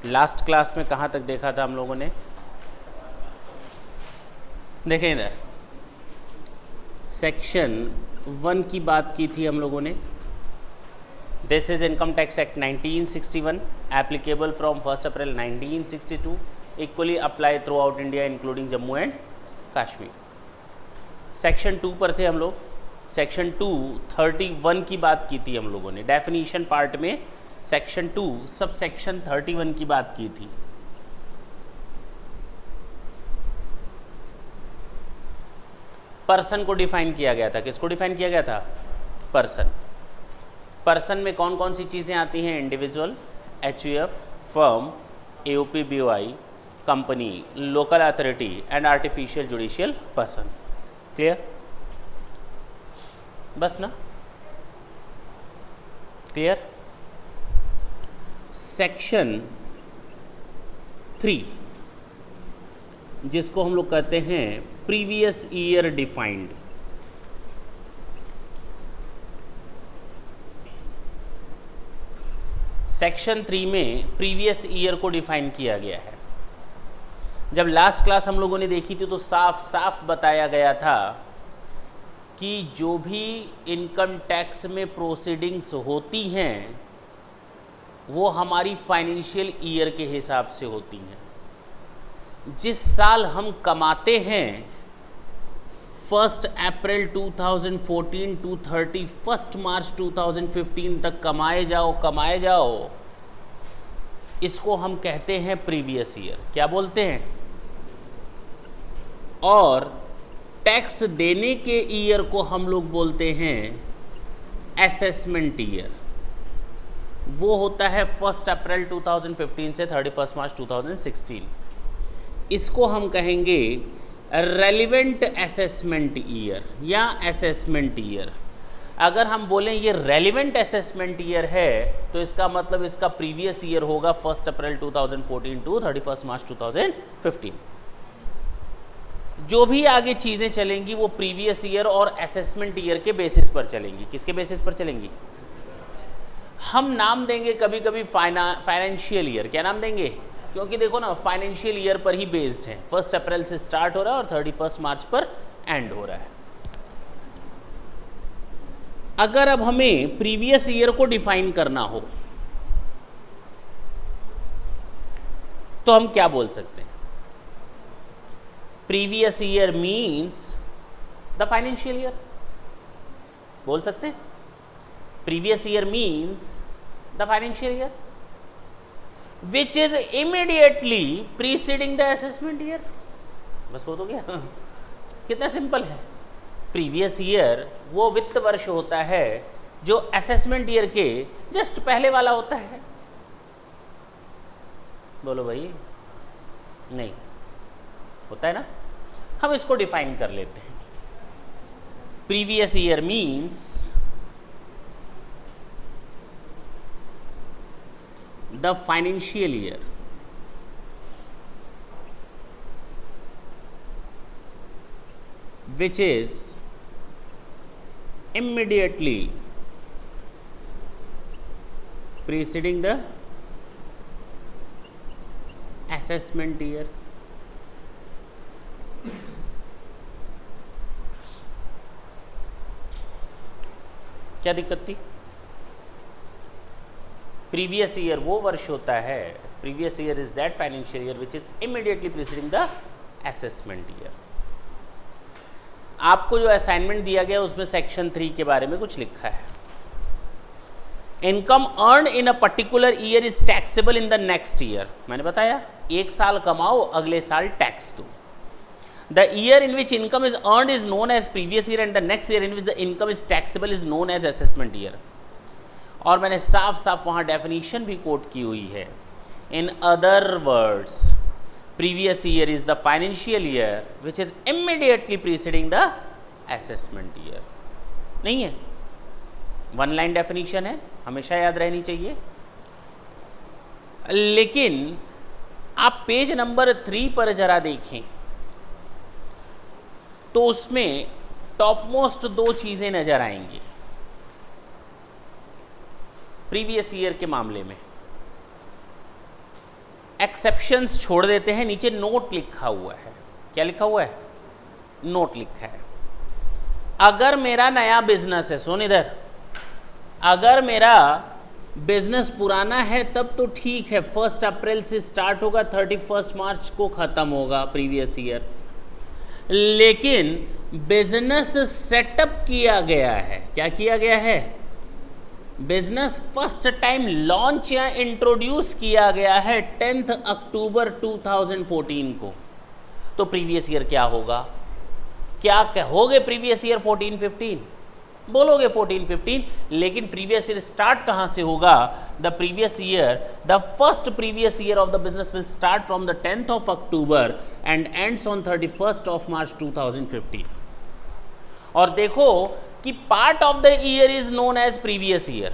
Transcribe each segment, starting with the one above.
Last class में कहाँ तक देखा था हम लोगों ने? देखें इधर, सेक्शन 1 की बात की थी हम लोगों ने। This is income tax act 1961 applicable from 1 April 1962, equally apply through out India including Jammu and Kashmir. Section 2 पर थे हम लोग। सेक्शन 2 31 की बात की थी हम लोगों ने। डेफिनीशन पार्ट में सेक्शन 2 सब सेक्शन 31 की बात की थी। पर्सन को डिफाइन किया गया था। किसको डिफाइन किया गया था? पर्सन। पर्सन में कौन कौन सी चीज़ें आती हैं? Individual, HUF, firm, AOP, BOI, company, local authority and artificial judicial person. Clear? बस ना? क्लियर? सेक्शन 3 जिसको हम लोग कहते हैं प्रीवियस ईयर डिफाइंड। सेक्शन 3 में प्रीवियस ईयर को डिफाइन किया गया है। जब लास्ट क्लास हम लोगों ने देखी थी तो साफ साफ बताया गया था कि जो भी इनकम टैक्स में प्रोसीडिंग्स होती हैं वो हमारी फाइनेंशियल ईयर के हिसाब से होती हैं। जिस साल हम कमाते हैं 1 अप्रैल 2014 टू 31 मार्च 2015 तक कमाए जाओ, इसको हम कहते हैं प्रीवियस ईयर। क्या बोलते हैं? और टैक्स देने के ईयर को हम लोग बोलते हैं असेसमेंट ईयर। वो होता है 1 अप्रैल 2015 से 31 मार्च 2016। इसको हम कहेंगे रेलिवेंट असेसमेंट ईयर या असेसमेंट ईयर। अगर हम बोलें ये रेलिवेंट असेसमेंट ईयर है तो इसका मतलब इसका प्रीवियस ईयर होगा 1 अप्रैल 2014 टू 31 मार्च 2015। जो भी आगे चीज़ें चलेंगी वो प्रीवियस ईयर और असेसमेंट ईयर के बेसिस पर चलेंगी। किसके बेसिस पर चलेंगी? हम नाम देंगे कभी कभी फाइनेंशियल ईयर। क्या नाम देंगे? क्योंकि देखो ना, फाइनेंशियल ईयर पर ही बेस्ड है। 1 अप्रैल से स्टार्ट हो रहा है और 31 मार्च पर एंड हो रहा है। अगर अब हमें प्रीवियस ईयर को डिफाइन करना हो तो हम क्या बोल सकते हैं? Previous year means the financial year. बोल सकते हैं previous year means the financial year which is immediately preceding the assessment year. बस हो तो गया। कितना सिंपल है। प्रीवियस ईयर वो वित्त वर्ष होता है जो असेसमेंट ईयर के जस्ट पहले वाला होता है। बोलो भाई, नहीं होता है ना? हम इसको डिफाइन कर लेते हैं। Previous year means the financial year which is immediately preceding the assessment year। क्या दिक्कत थी? प्रीवियस ईयर वो वर्ष होता है, previous year is that financial year which is immediately preceding the assessment year. आपको जो असाइनमेंट दिया गया उसमें सेक्शन 3 के बारे में कुछ लिखा है। Income earn in a particular year is taxable in the next year. मैंने बताया एक साल कमाओ, अगले साल टैक्स दो। The year in which income is earn is known as previous year and the next year in which the income is taxable is known as assessment year. और मैंने साफ साफ वहाँ डेफिनीशन भी कोट की हुई है। In other words previous year is the financial year which is immediately preceding the assessment year. नहीं है? वन लाइन डेफिनीशन है, हमेशा याद रहनी चाहिए। लेकिन आप पेज नंबर 3 पर जरा देखें तो उसमें टॉप मोस्ट 2 चीज़ें नजर आएंगी प्रीवियस ईयर के मामले में। एक्सेप्शंस छोड़ देते हैं, नीचे नोट लिखा हुआ है। क्या लिखा हुआ है? नोट लिखा है। अगर मेरा नया बिजनेस है, सुन इधर, अगर मेरा बिजनेस पुराना है तब तो ठीक है, 1 अप्रैल से स्टार्ट होगा, 31 मार्च को ख़त्म होगा प्रीवियस ईयर। लेकिन बिजनेस सेटअप किया गया है, क्या किया गया है? बिजनेस फर्स्ट टाइम लॉन्च या इंट्रोड्यूस किया गया है 10 अक्टूबर 2014 को, तो प्रीवियस ईयर क्या होगा? क्या कहोगे प्रीवियस ईयर 14-15? बोलोगे 14-15, लेकिन प्रीवियस ईयर स्टार्ट कहां से होगा? The previous year, the first previous year of the business will start from the 10th of October and ends on 31st of March 2015। और देखो कि part of the year is known as previous year.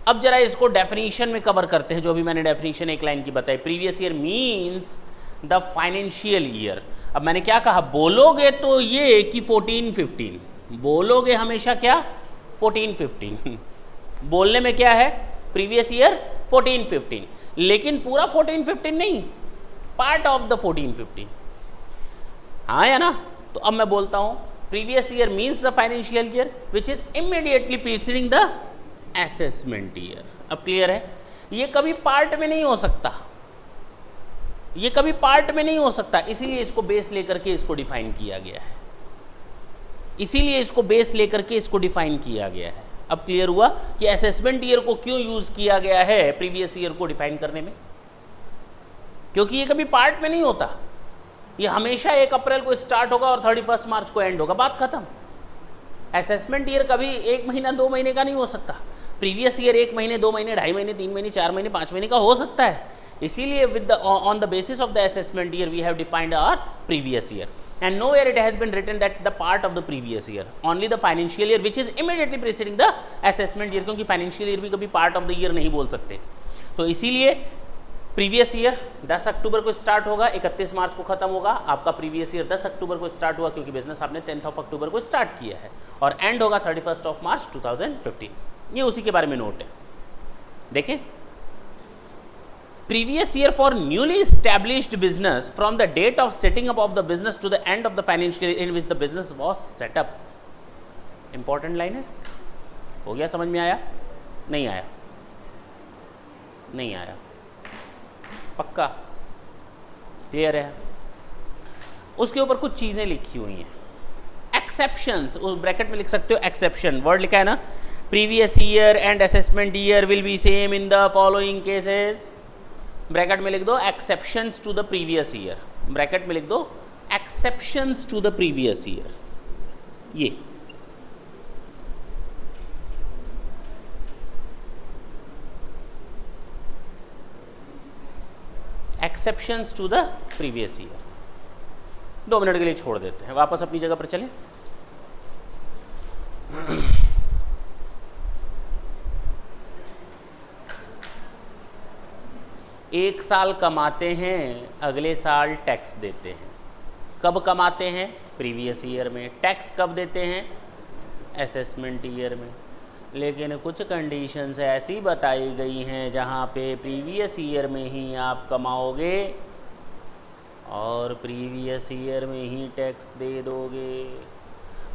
अब जरा इसको definition में cover करते हैं, जो भी मैंने डेफिनेशन एक लाइन की बताई। Previous year means the financial year. अब मैंने क्या कहा? बोलोगे तो ये कि 14-15, बोलोगे हमेशा क्या? 14-15। बोलने में क्या है? प्रीवियस ईयर 14-15, लेकिन पूरा 14-15 नहीं, पार्ट ऑफ द 14-15। हाँ या ना? तो अब मैं बोलता हूं previous year means the financial year which is immediately preceding the assessment year. अब क्लियर है? ये कभी पार्ट में नहीं हो सकता, ये कभी पार्ट में नहीं हो सकता, इसीलिए इसको बेस लेकर के इसको डिफाइन किया गया है, इसीलिए इसको बेस लेकर के इसको डिफाइन किया गया है। अब क्लियर हुआ कि असेसमेंट ईयर को क्यों यूज किया गया है प्रीवियस ईयर को डिफाइन करने में? क्योंकि ये कभी पार्ट में नहीं होता, ये हमेशा 1 अप्रैल को स्टार्ट होगा और 31 मार्च को एंड होगा, बात खत्म। असेसमेंट ईयर कभी 1 महीना 2 महीने का नहीं हो सकता। प्रीवियस ईयर 1 महीने 2 महीने 2.5 महीने 3 महीने 4 महीने 5 महीने का हो सकता है। इसीलिए with on the basis of the assessment year we have defined our previous year and nowhere it has been written that the part of the previous year, only the financial year which is immediately preceding the assessment year, क्योंकि financial year भी कभी part of the year नहीं बोल सकते। तो इसीलिए previous year 10 अक्टूबर को start होगा, 31 मार्च को खत्म होगा। आपका प्रीवियस ईयर 10 अक्टूबर को स्टार्ट हुआ क्योंकि बिजनेस आपने 10th of अक्टूबर को स्टार्ट किया है, और एंड होगा 31st of March 2015। ये उसी के बारे में नोट है। देखें, previous year for newly established business from the date of setting up of the business to the end of the financial year in which the business was set up। Important line है। हो गया? समझ में आया? नहीं आया? नहीं आया? पक्का क्लियर है? उसके ऊपर कुछ चीजें लिखी हुई हैं। एक्सेप्शंस, उस ब्रैकेट में लिख सकते हो एक्सेप्शन, वर्ड लिखा है ना, previous year and assessment year will be same in the following cases. Bracket में लिख दो exceptions to the previous year, bracket में लिख दो exceptions to the previous year. ये exceptions to the previous year. 2 minute के लिए छोड़ देते हैं, वापस अपनी जगह पर चलें। एक साल कमाते हैं, अगले साल टैक्स देते हैं। कब कमाते हैं? प्रीवियस ईयर में। टैक्स कब देते हैं? असेसमेंट ईयर में। लेकिन कुछ कंडीशंस ऐसी बताई गई हैं जहाँ पे प्रीवियस ईयर में ही आप कमाओगे और प्रीवियस ईयर में ही टैक्स दे दोगे।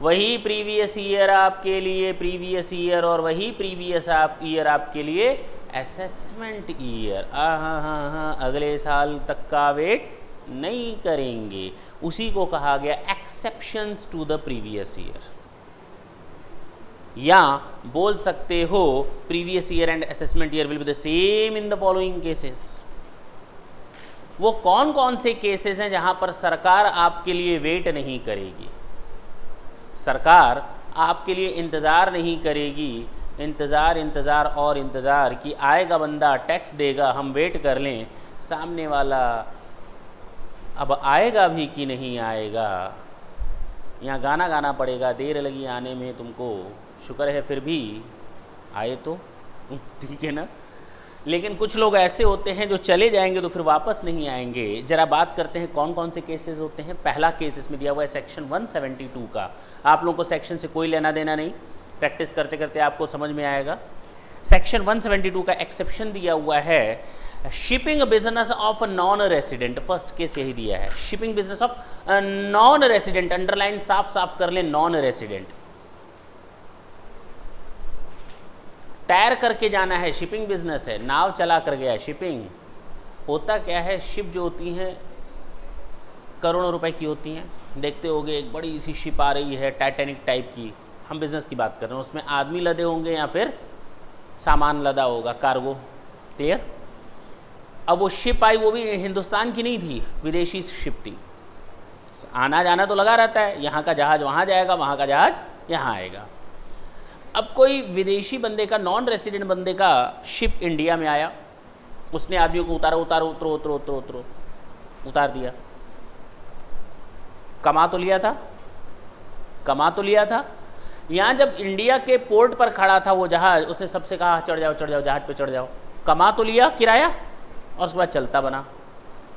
वही प्रीवियस ईयर आपके लिए प्रीवियस ईयर और वही प्रीवियस ईयर आपके लिए असेसमेंट ईयर। हाँ, अगले साल तक का वेट नहीं करेंगे। उसी को कहा गया exceptions to the previous year, या बोल सकते हो previous year and assessment year will be the same in the following cases. वो कौन कौन से केसेस हैं जहां पर सरकार आपके लिए वेट नहीं करेगी? सरकार आपके लिए इंतज़ार नहीं करेगी, इंतज़ार और इंतज़ार कि आएगा बंदा टैक्स देगा, हम वेट कर लें, सामने वाला अब आएगा भी कि नहीं आएगा। यहाँ गाना गाना पड़ेगा, देर लगी आने में तुमको, शुक्र है फिर भी आए तो, ठीक है ना। लेकिन कुछ लोग ऐसे होते हैं जो चले जाएंगे तो फिर वापस नहीं आएंगे। जरा बात करते हैं कौन कौन से केसेस होते हैं। पहला केस इसमें दिया हुआ है सेक्शन 172 का। आप लोगों को सेक्शन से कोई लेना देना नहीं, प्रैक्टिस करते करते आपको समझ में आएगा। सेक्शन 172 का एक्सेप्शन दिया हुआ है, shipping business of non resident, first case यही दिया है, shipping business of non resident, underline साफ साफ कर ले, नॉन रेसिडेंट। तैर करके जाना है, शिपिंग बिजनेस है, नाव चला कर गया है, शिपिंग। होता क्या है, शिप जो होती हैं करोड़ों रुपए की होती हैं, देखते होंगे एक बड़ी सी शिप आ रही है टाइटैनिक टाइप की, हम बिजनेस की बात कर रहे हैं, उसमें आदमी लदे होंगे या फिर सामान लदा होगा, कार्गो, क्लियर। अब वो शिप आई, वो भी हिंदुस्तान की नहीं थी, विदेशी शिप थी, आना जाना तो लगा रहता है, यहाँ का जहाज़ वहाँ जाएगा, वहाँ का जहाज़ यहाँ आएगा। अब कोई विदेशी बंदे का, नॉन रेसिडेंट बंदे का शिप इंडिया में आया, उसने आदमियों को उतारा, उतारो, उतरो उतरो उतरो उतरो, उतार दिया, कमा तो लिया था, कमा तो लिया था। यहाँ जब इंडिया के पोर्ट पर खड़ा था वो जहाज़, उसने सबसे कहा चढ़ जाओ चढ़ जाओ, जहाज़ पे चढ़ जाओ, कमा तो लिया किराया, और उसके बाद चलता बना,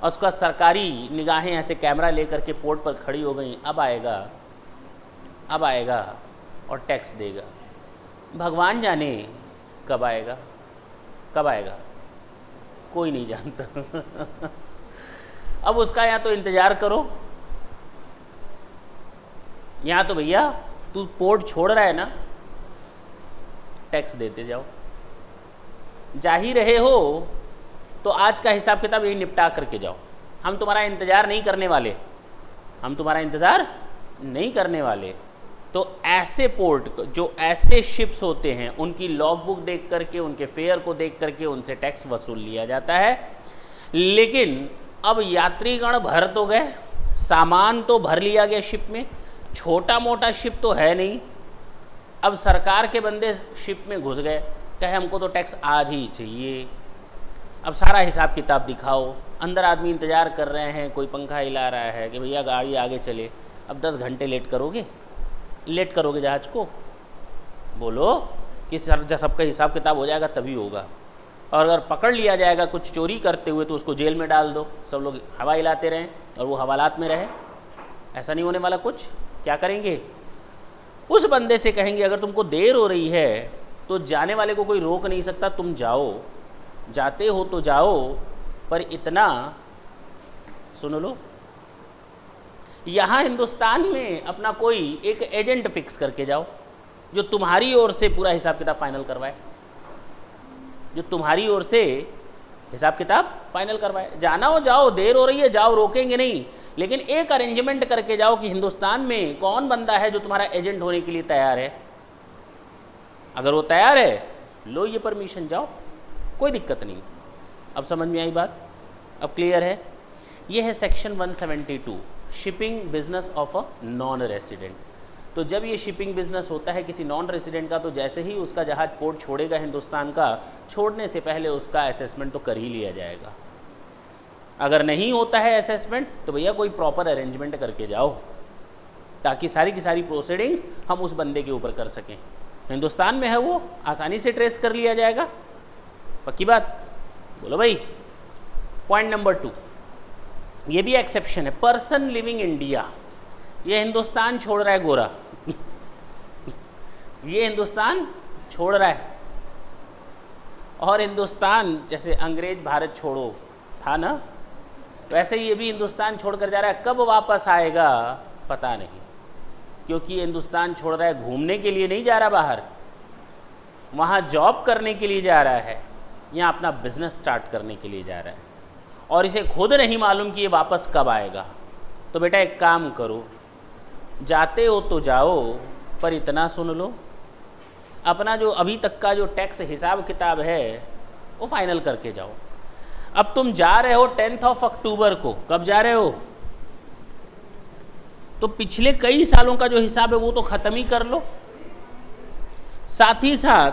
और उसके बाद सरकारी निगाहें ऐसे कैमरा लेकर के पोर्ट पर खड़ी हो गई, अब आएगा और टैक्स देगा। भगवान जाने कब आएगा, कब आएगा, कोई नहीं जानता। अब उसका यहाँ तो इंतज़ार करो, यहाँ तो भैया तू पोर्ट छोड़ रहा है ना, टैक्स देते जाओ, जा ही रहे हो तो आज का हिसाब किताब यही निपटा करके जाओ, हम तुम्हारा इंतज़ार नहीं करने वाले, हम तुम्हारा इंतज़ार नहीं करने वाले। तो ऐसे पोर्ट, जो ऐसे शिप्स होते हैं, उनकी लॉग बुक देख करके, उनके फेयर को देख करके उनसे टैक्स वसूल लिया जाता है। लेकिन अब यात्रीगण भर तो गए, सामान तो भर लिया गया शिप में, छोटा मोटा शिप तो है नहीं, अब सरकार के बंदे शिप में घुस गए, कहे हमको तो टैक्स आज ही चाहिए, अब सारा हिसाब किताब दिखाओ। अंदर आदमी इंतज़ार कर रहे हैं, कोई पंखा हिला रहा है कि भैया गाड़ी आगे चले, अब 10 घंटे लेट करोगे जहाज़ को, बोलो कि सर जब सबका हिसाब किताब हो जाएगा तभी होगा, और अगर पकड़ लिया जाएगा कुछ चोरी करते हुए तो उसको जेल में डाल दो, सब लोग हवा हिलाते रहें और वो हवालात में रहे, ऐसा नहीं होने वाला कुछ। क्या करेंगे, उस बंदे से कहेंगे अगर तुमको देर हो रही है तो जाने वाले को कोई रोक नहीं सकता, तुम जाओ, जाते हो तो जाओ, पर इतना सुन लो, यहाँ हिंदुस्तान में अपना कोई एक एजेंट फिक्स करके जाओ जो तुम्हारी ओर से पूरा हिसाब किताब फाइनल करवाए, जो तुम्हारी ओर से हिसाब किताब फाइनल करवाए। जाना हो जाओ, देर हो रही है जाओ, रोकेंगे नहीं, लेकिन एक अरेंजमेंट करके जाओ कि हिंदुस्तान में कौन बंदा है जो तुम्हारा एजेंट होने के लिए तैयार है, अगर वो तैयार है लो ये परमिशन, जाओ, कोई दिक्कत नहीं। अब समझ में आई बात, अब क्लियर है। ये है section 172, shipping business of a non resident. तो जब ये शिपिंग बिजनेस होता है किसी नॉन रेसिडेंट का, तो जैसे ही उसका जहाज पोर्ट छोड़ेगा हिंदुस्तान का, छोड़ने से पहले उसका असेसमेंट तो कर ही लिया जाएगा। अगर नहीं होता है असेसमेंट तो भैया कोई प्रॉपर अरेंजमेंट करके जाओ, ताकि सारी की सारी प्रोसीडिंग्स हम उस बंदे के ऊपर कर सकें। हिंदुस्तान में है वो, आसानी से ट्रेस कर लिया जाएगा, पक्की बात, बोलो भाई। पॉइंट नंबर 2, ये भी एक्सेप्शन है, पर्सन लिविंग इंडिया, ये हिंदुस्तान छोड़ रहा है गोरा ये हिंदुस्तान छोड़ रहा है, और हिंदुस्तान जैसे अंग्रेज भारत छोड़ो था ना, वैसे ये भी हिंदुस्तान छोड़कर जा रहा है। कब वापस आएगा पता नहीं, क्योंकि ये हिंदुस्तान छोड़ रहा है, घूमने के लिए नहीं जा रहा बाहर, वहाँ जॉब करने के लिए जा रहा है, यहाँ अपना बिजनेस स्टार्ट करने के लिए जा रहा है, और इसे खुद नहीं मालूम कि ये वापस कब आएगा। तो बेटा एक काम करो, जाते हो तो जाओ, पर इतना सुन लो, अपना जो अभी तक का जो टैक्स हिसाब किताब है वो फाइनल करके जाओ। अब तुम जा रहे हो 10 अक्टूबर को, कब जा रहे हो, तो पिछले कई सालों का जो हिसाब है वो तो ख़त्म ही कर लो, साथ ही साथ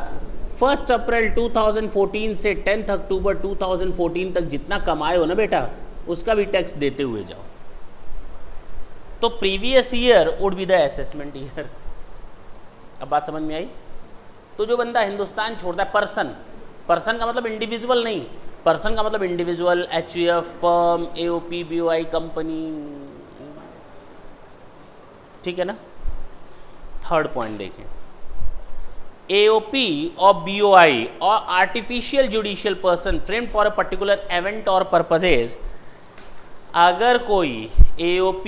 1 अप्रैल 2014 से 10 अक्टूबर 2014 तक जितना कमाए हो ना बेटा, उसका भी टैक्स देते हुए जाओ। तो previous year would be the assessment year. अब बात समझ में आई। तो जो बंदा हिंदुस्तान छोड़ता है, पर्सन का मतलब इंडिविजुअल नहीं, पर्सन का मतलब individual, HUF, firm, AOP, BOI company, ठीक है ना। थर्ड पॉइंट देखें, AOP or BOI or artificial judicial person framed for a particular event or purposes, अगर कोई AOP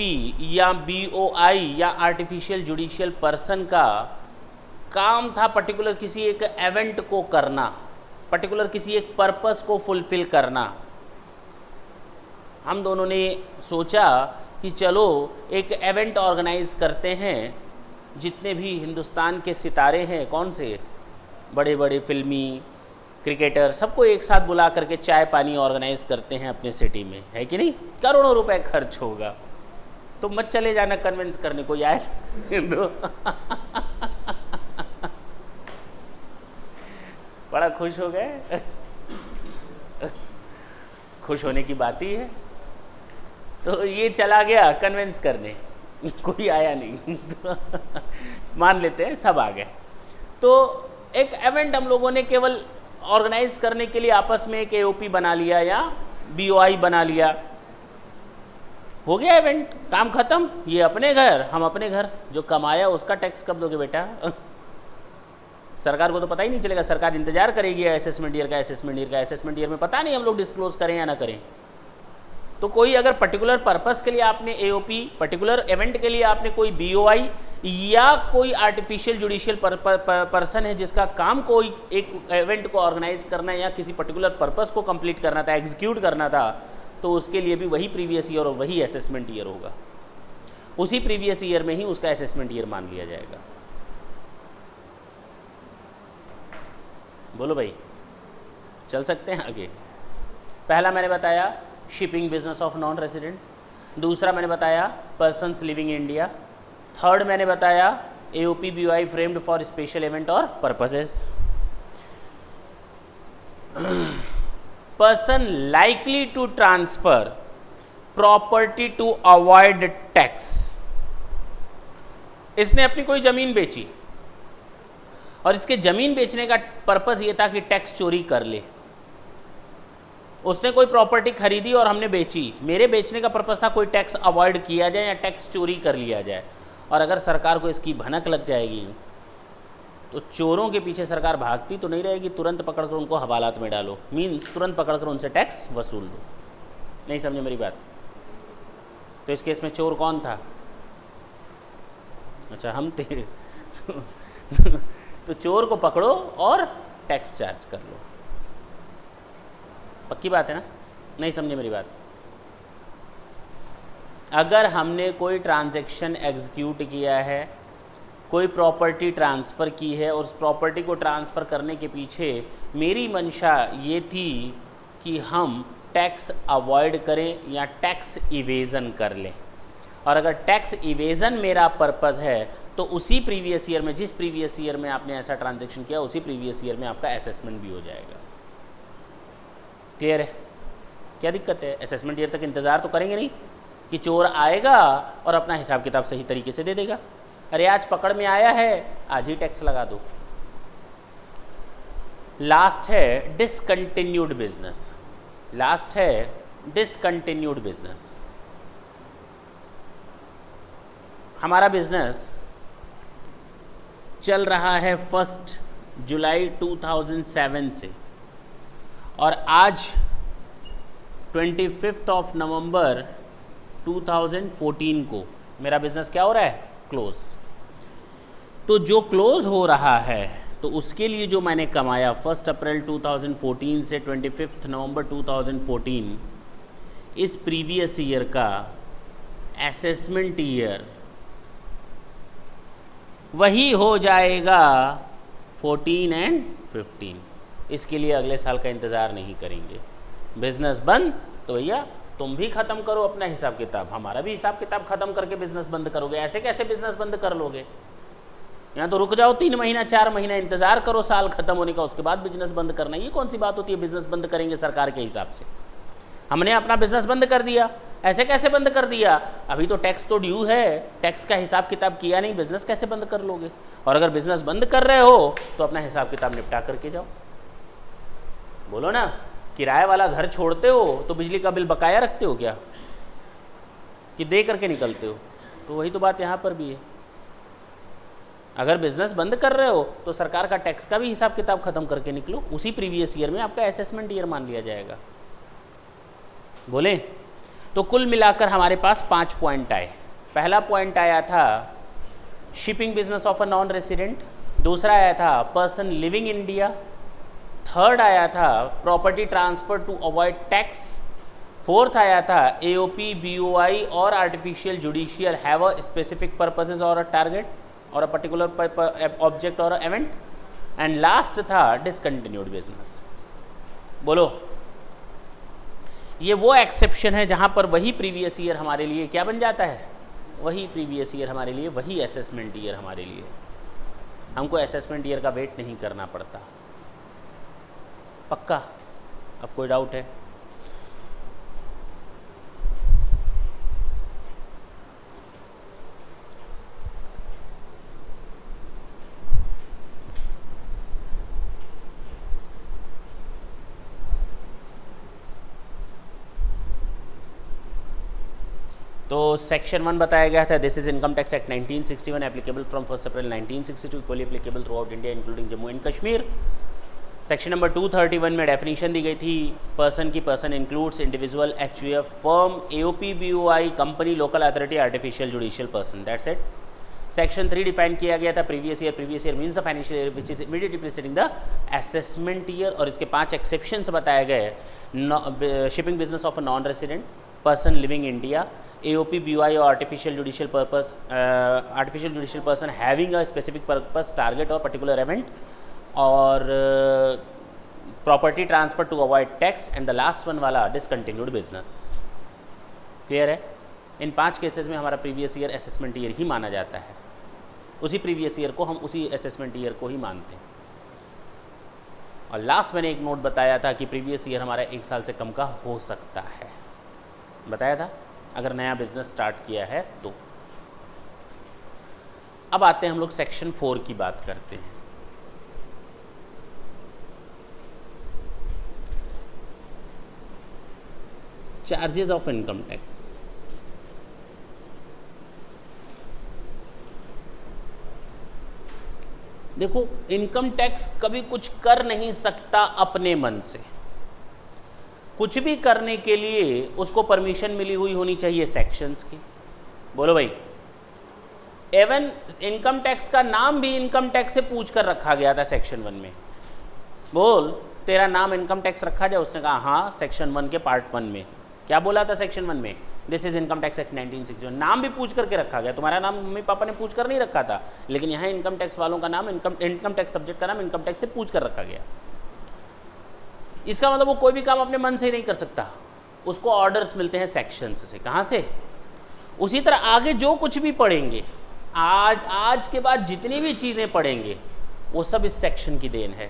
या BOI या आर्टिफिशियल जुडिशियल पर्सन का काम था पर्टिकुलर किसी एक इवेंट को करना, पर्टिकुलर किसी एक पर्पस को फुलफिल करना, हम दोनों ने सोचा कि चलो एक इवेंट ऑर्गेनाइज करते हैं, जितने भी हिंदुस्तान के सितारे हैं, कौन से बड़े बड़े फिल्मी क्रिकेटर, सबको एक साथ बुला करके चाय पानी ऑर्गेनाइज करते हैं अपने सिटी में, है कि नहीं? करोड़ों रुपए खर्च होगा, तो मत चले जाना कन्विंस करने को यार हिंदू बड़ा खुश हो गए खुश होने की बात ही है। तो ये चला गया कन्विंस करने, कोई आया नहीं मान लेते हैं सब आ गए। तो एक इवेंट हम लोगों ने केवल ऑर्गेनाइज करने के लिए आपस में एक AOP बना लिया या BOI बना लिया, हो गया इवेंट, काम खत्म, ये अपने घर हम अपने घर, जो कमाया उसका टैक्स कब दोगे बेटा सरकार को तो पता ही नहीं चलेगा, सरकार इंतजार करेगी असेसमेंट ईयर का, असेसमेंट ईयर में पता नहीं हम लोग डिस्क्लोज करें या ना करें। तो कोई अगर पर्टिकुलर पर्पस के लिए आपने AOP, पर्टिकुलर इवेंट के लिए आपने कोई BOI या कोई आर्टिफिशियल जुडिशियल पर्सन है जिसका काम कोई एक इवेंट को ऑर्गेनाइज करना या किसी पर्टिकुलर पर्पस को कंप्लीट करना था, एग्जीक्यूट करना था, तो उसके लिए भी वही प्रीवियस ईयर और वही असेसमेंट ईयर होगा, उसी प्रीवियस ईयर में ही उसका असेसमेंट ईयर मान लिया जाएगा। बोलो भाई, चल सकते हैं आगे? पहला मैंने बताया shipping business of non resident, दूसरा मैंने बताया persons living in India, third मैंने बताया AOP BOI framed for special event or purposes. Person likely to transfer property to avoid tax, इसने अपनी कोई जमीन बेची और इसके ज़मीन बेचने का पर्पज़ ये था कि टैक्स चोरी कर ले। उसने कोई प्रॉपर्टी खरीदी और हमने बेची, मेरे बेचने का पर्पज़ था कोई टैक्स अवॉइड किया जाए या टैक्स चोरी कर लिया जाए। और अगर सरकार को इसकी भनक लग जाएगी तो चोरों के पीछे सरकार भागती तो नहीं रहेगी, तुरंत पकड़कर उनको हवालात में डालो, मीन्स तुरंत पकड़कर उनसे टैक्स वसूल लो। नहीं समझे मेरी बात? तो इस केस में चोर कौन था? अच्छा हम थे तो चोर को पकड़ो और टैक्स चार्ज कर लो। पक्की बात है ना? नहीं समझे मेरी बात? अगर हमने कोई ट्रांजैक्शन एग्जीक्यूट किया है, कोई प्रॉपर्टी ट्रांसफ़र की है और उस प्रॉपर्टी को ट्रांसफ़र करने के पीछे मेरी मंशा ये थी कि हम टैक्स अवॉइड करें या टैक्स इवेज़न कर लें, और अगर टैक्स इवेज़न मेरा पर्पज़ है तो उसी प्रीवियस ईयर में, जिस प्रीवियस ईयर में आपने ऐसा ट्रांजैक्शन किया, उसी प्रीवियस ईयर में आपका असेसमेंट भी हो जाएगा। क्लियर है? क्या दिक्कत है? असेसमेंट ईयर तक इंतज़ार तो करेंगे नहीं कि चोर आएगा और अपना हिसाब किताब सही तरीके से दे देगा। अरे आज पकड़ में आया है, आज ही टैक्स लगा दो। लास्ट है डिसकंटिन्यूड बिजनेस। लास्ट है डिसकंटिन्यूड बिजनेस। हमारा बिजनेस चल रहा है 1 जुलाई 2007 से, और आज 25 नवंबर 2014 को मेरा बिजनेस क्या हो रहा है? क्लोज। तो जो क्लोज हो रहा है तो उसके लिए जो मैंने कमाया 1 अप्रैल 2014 से 25 नवंबर 2014, इस प्रीवियस ईयर का असेसमेंट ईयर वही हो जाएगा 14 एंड 15। इसके लिए अगले साल का इंतज़ार नहीं करेंगे। बिजनेस बंद तो भैया तुम भी ख़त्म करो अपना हिसाब किताब, हमारा भी हिसाब किताब ख़त्म करके बिजनेस बंद करोगे। ऐसे कैसे बिजनेस बंद कर लोगे? यहाँ तो रुक जाओ, 3 महीना 4 महीना इंतज़ार करो साल ख़त्म होने का, उसके बाद बिजनेस बंद करना। ये कौन सी बात होती है बिजनेस बंद करेंगे सरकार के हिसाब से? हमने अपना बिजनेस बंद कर दिया। ऐसे कैसे बंद कर दिया? अभी तो टैक्स तो ड्यू है, टैक्स का हिसाब किताब किया नहीं, बिजनेस कैसे बंद कर लोगे? और अगर बिजनेस बंद कर रहे हो तो अपना हिसाब किताब निपटा करके जाओ। बोलो ना, किराए वाला घर छोड़ते हो तो बिजली का बिल बकाया रखते हो क्या, कि दे करके निकलते हो? तो वही तो बात यहाँ पर भी है। अगर बिजनेस बंद कर रहे हो तो सरकार का टैक्स का भी हिसाब किताब खत्म करके निकलो, उसी प्रीवियस ईयर में आपका असेसमेंट ईयर मान लिया जाएगा। बोले तो कुल मिलाकर हमारे पास 5 पॉइंट आए। पहला पॉइंट आया था shipping business of a non resident, दूसरा आया था पर्सन लिविंग इंडिया, थर्ड आया था property transfer to avoid tax, fourth आया था एओपी बीओआई और artificial judicial have a specific purposes और अ टारगेट और अ पर्टिकुलर ऑब्जेक्ट और इवेंट, एंड लास्ट था डिसकंटिन्यूड बिजनेस। बोलो, ये वो एक्सेप्शन है जहाँ पर वही प्रीवियस ईयर हमारे लिए क्या बन जाता है, वही प्रीवियस ईयर हमारे लिए, वही असेसमेंट ईयर हमारे लिए, हमको असेसमेंट ईयर का वेट नहीं करना पड़ता। पक्का? अब कोई डाउट है? तो सेक्शन 1 बताया गया था, this is income tax act 1961 applicable from 1 April 1962, equally applicable through out India including Jammu and Kashmir. Section number 231 में डेफिनेशन दी गई थी, पर्सन की person includes individual, HUF, firm, AOP, BOI, company, local authority, artificial judicial person, that's it. Section 3 define किया गया था previous year means the financial year which is immediately preceding the assessment year, और इसके 5 exceptions बताए गए, shipping business of a non resident, person living India, AOP, BOI और artificial judicial person having a specific purpose, target और particular event, और property transfer to avoid tax, and the last one वाला discontinued business. Clear है? इन 5 cases में हमारा previous year assessment year ही माना जाता है, उसी प्रीवियस ईयर को हम उसी असेसमेंट ईयर को ही मानते हैं। और लास्ट मैंने एक नोट बताया था कि प्रीवियस ईयर हमारा 1 साल से कम का हो सकता है, बताया था, अगर नया बिजनेस स्टार्ट किया है तो। अब आते हैं हम लोग सेक्शन 4 की बात करते हैं। Charges of income tax. देखो, इनकम टैक्स कभी कुछ कर नहीं सकता अपने मन से, कुछ भी करने के लिए उसको परमिशन मिली हुई होनी चाहिए सेक्शंस की। बोलो भाई, एवन इनकम टैक्स का नाम भी इनकम टैक्स से पूछ कर रखा गया था सेक्शन 1 में। बोल, तेरा नाम इनकम टैक्स रखा जाए? उसने कहा हाँ, सेक्शन 1 के पार्ट 1 में क्या बोला था सेक्शन 1 में, this is income tax act 1961। नाम भी पूछ करके रखा गया, तुम्हारा नाम मम्मी पापा ने पूछ कर नहीं रखा था, लेकिन यहाँ इनकम टैक्स वालों का नाम, इनकम टैक्स सब्जेक्ट का नाम इनकम टैक्स से पूछ कर रखा गया। इसका मतलब वो कोई भी काम अपने मन से ही नहीं कर सकता, उसको ऑर्डर्स मिलते हैं सेक्शंस से। कहाँ से? उसी तरह आगे जो कुछ भी पढ़ेंगे, आज के बाद जितनी भी चीज़ें पढ़ेंगे वो सब इस सेक्शन की देन है।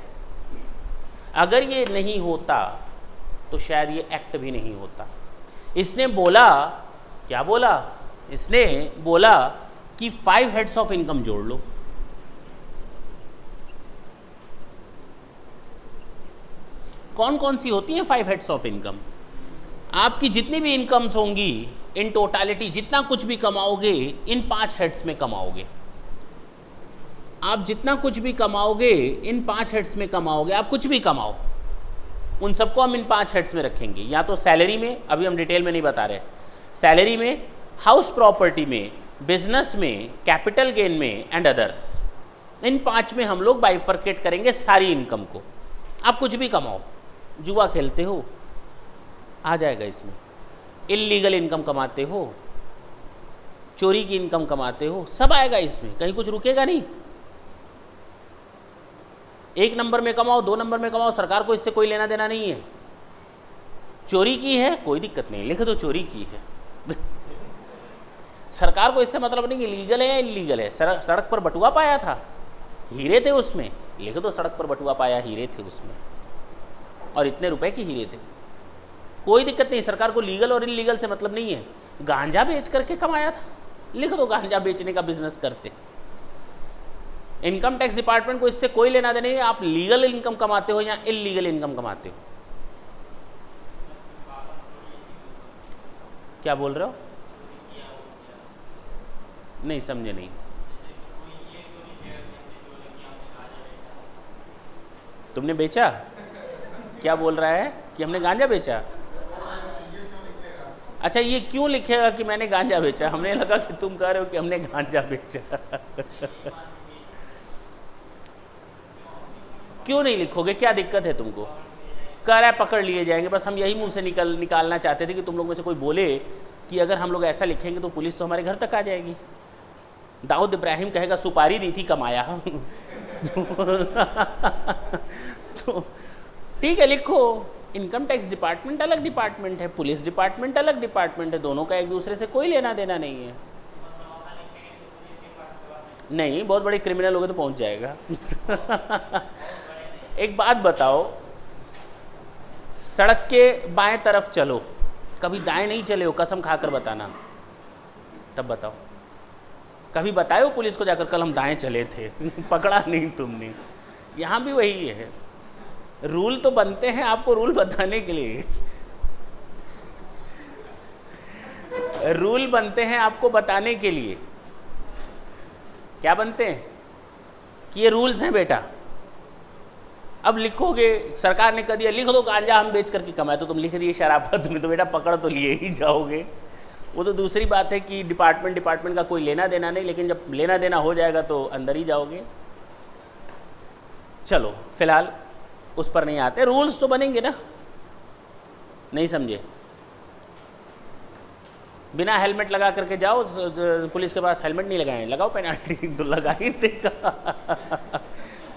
अगर ये नहीं होता तो शायद ये एक्ट भी नहीं होता। इसने बोला, क्या बोला? इसने बोला कि 5 हेड्स ऑफ इनकम जोड़ लो। कौन कौन सी होती हैं 5 हेड्स ऑफ इनकम? आपकी जितनी भी इनकम्स होंगी इन टोटालिटी, जितना कुछ भी कमाओगे इन 5 हेड्स में कमाओगे। आप जितना कुछ भी कमाओगे इन 5 हेड्स में कमाओगे। आप कुछ भी कमाओ, उन सबको हम इन 5 हेड्स में रखेंगे। या तो सैलरी में, अभी हम डिटेल में नहीं बता रहे, सैलरी में, हाउस प्रॉपर्टी में, बिजनेस में, कैपिटल गेन में एंड अदर्स। इन 5 में हम लोग बाइफरकेट करेंगे सारी इनकम को। आप कुछ भी कमाओ, जुआ खेलते हो आ जाएगा इसमें, इल्लीगल इनकम कमाते हो, चोरी की इनकम कमाते हो, सब आएगा इसमें, कहीं कुछ रुकेगा नहीं। 1 नंबर में कमाओ, 2 नंबर में कमाओ, सरकार को इससे कोई लेना देना नहीं है। चोरी की है कोई दिक्कत नहीं, लिख दो चोरी की है सरकार को इससे मतलब नहीं कि लीगल है या इल्लीगल है। सड़क पर बटुआ पाया था, हीरे थे उसमें, लिख दो सड़क पर बटुआ पाया, हीरे थे उसमें और इतने रुपए के हीरे थे, कोई दिक्कत नहीं। सरकार को लीगल और इल्लीगल से मतलब नहीं है। गांजा बेच करके कमाया था, लिख दो गांजा बेचने का बिजनेस करते। इनकम टैक्स डिपार्टमेंट को इससे कोई लेना देना नहीं है आप लीगल इनकम कमाते हो या इल्लीगल इनकम कमाते हो। क्या बोल रहे हो? नहीं समझे नहीं। तुमने बेचा? क्या बोल रहा है कि हमने गांजा बेचा? अच्छा, ये क्यों लिखेगा कि मैंने गांजा बेचा? हमने लगा कि तुम कह रहे हो कि हमने गांजा बेचा। क्यों नहीं लिखोगे, क्या दिक्कत है तुमको? कह रहा है पकड़ लिए जाएंगे, बस हम यही मुंह से निकालना चाहते थे कि तुम लोग में से कोई बोले कि अगर हम लोग ऐसा लिखेंगे तो पुलिस तो हमारे घर तक आ जाएगी। दाऊद इब्राहिम कहेगा सुपारी दी थी कमाया। तो ठीक है, लिखो। इनकम टैक्स डिपार्टमेंट अलग डिपार्टमेंट है, पुलिस डिपार्टमेंट अलग डिपार्टमेंट है, दोनों का एक दूसरे से कोई लेना देना नहीं है। नहीं, बहुत बड़े क्रिमिनल हो गए तो पहुंच जाएगा। एक बात बताओ, सड़क के बाएं तरफ चलो, कभी दाएं नहीं चले हो? कसम खाकर बताना, तब बताओ। कभी बताए हो पुलिस को जाकर कल हम दाएं चले थे? पकड़ा नहीं तुमने। यहाँ भी वही है, रूल तो बनते हैं आपको रूल बताने के लिए। रूल बनते हैं आपको बताने के लिए। क्या बनते हैं? कि ये रूल्स हैं बेटा। अब लिखोगे, सरकार ने कह दिया लिख दो गांजा हम बेच करके कमाए, तो तुम लिख दिए शराफत में, तो बेटा पकड़ तो लिए ही जाओगे। वो तो दूसरी बात है कि डिपार्टमेंट का कोई लेना देना नहीं, लेकिन जब लेना देना हो जाएगा तो अंदर ही जाओगे। चलो फिलहाल उस पर नहीं आते, रूल्स तो बनेंगे ना। नहीं समझे? बिना हेलमेट लगा करके जाओ, पुलिस के पास हेलमेट नहीं लगाए, लगाओ पेनल्टी, तो लगा ही देगा।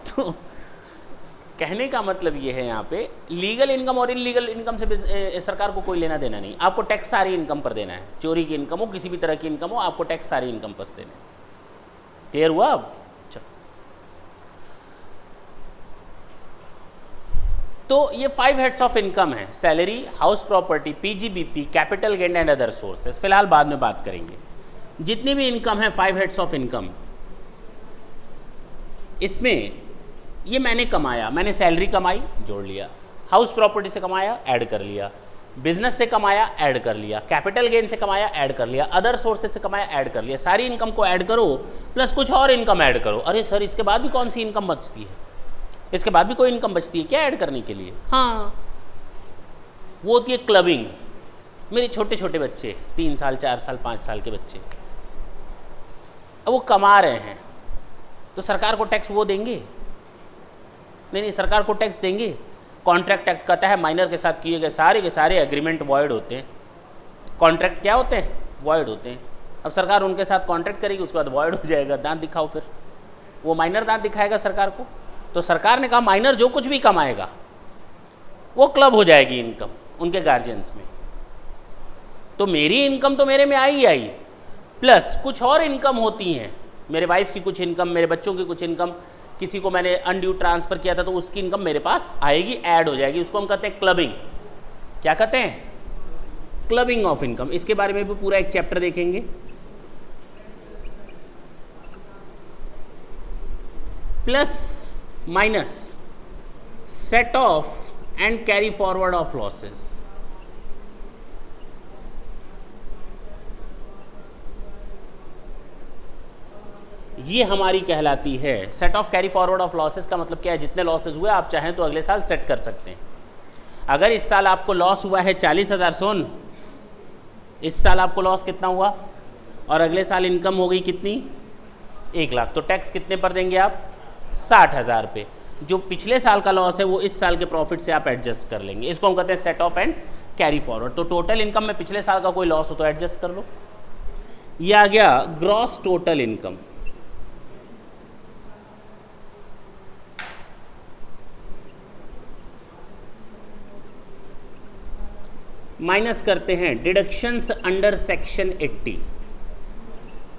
तो कहने का मतलब ये है, यहाँ पे लीगल इनकम और इलीगल इनकम से सरकार को कोई लेना देना नहीं। आपको टैक्स सारी इनकम पर देना है, चोरी की इनकम हो, किसी भी तरह की इनकम हो, आपको टैक्स सारी इनकम पर देना है। क्लियर हुआ? अब चलो, तो ये 5 हेड्स ऑफ इनकम है, salary, house property, PGBP, capital gain and other sources. फिलहाल बाद में बात करेंगे। जितनी भी इनकम है 5 हेड्स ऑफ इनकम, इसमें ये मैंने कमाया, मैंने सैलरी कमाई, जोड़ लिया, हाउस प्रॉपर्टी से कमाया, ऐड कर लिया, बिजनेस से कमाया, ऐड कर लिया, कैपिटल गेन से कमाया, ऐड कर लिया, अदर सोर्सेज से कमाया, ऐड कर लिया। सारी इनकम को ऐड करो प्लस कुछ और इनकम ऐड करो। अरे सर, इसके बाद भी कौन सी इनकम बचती है? इसके बाद भी कोई इनकम बचती है क्या ऐड करने के लिए? हाँ, वो होती है क्लबिंग। मेरे छोटे छोटे बच्चे, 3 साल 4 साल 5 साल के बच्चे, अब वो कमा रहे हैं, तो सरकार को टैक्स वो देंगे? नहीं, सरकार को टैक्स देंगे। कॉन्ट्रैक्ट एक्ट कहता है माइनर के साथ किए गए सारे के सारे एग्रीमेंट वॉइड होते हैं। कॉन्ट्रैक्ट क्या होते हैं? वॉइड होते हैं। अब सरकार उनके साथ कॉन्ट्रैक्ट करेगी, उसके बाद वॉइड हो जाएगा। दांत दिखाओ, फिर वो माइनर दांत दिखाएगा सरकार को। तो सरकार ने कहा माइनर जो कुछ भी कमाएगा वो क्लब हो जाएगी इनकम उनके गार्जियंस में। तो मेरी इनकम तो मेरे में आई, प्लस कुछ और इनकम होती हैं, मेरे वाइफ की कुछ इनकम, मेरे बच्चों की कुछ इनकम, किसी को मैंने अनड्यू ट्रांसफ़र किया था तो उसकी इनकम मेरे पास आएगी, ऐड हो जाएगी। उसको हम कहते हैं क्लबिंग। क्या कहते हैं? Clubbing of income. इसके बारे में भी पूरा एक चैप्टर देखेंगे। Plus minus, set of and carry forward of losses. ये हमारी कहलाती है set of carry forward of losses. का मतलब क्या है? जितने लॉसेस हुए आप चाहें तो अगले साल सेट कर सकते हैं। अगर इस साल आपको लॉस हुआ है 40,000 सोन, इस साल आपको लॉस कितना हुआ, और अगले साल इनकम हो गई कितनी? 1 लाख, तो टैक्स कितने पर देंगे आप? 60,000 पे। जो पिछले साल का लॉस है वो इस साल के प्रॉफिट से आप एडजस्ट कर लेंगे। इसको हम कहते हैं set of and carry forward. तो टोटल इनकम में पिछले साल का कोई लॉस हो तो एडजस्ट कर लो। ये आ गया ग्रॉस टोटल इनकम। माइनस करते हैं डिडक्शंस अंडर सेक्शन 80।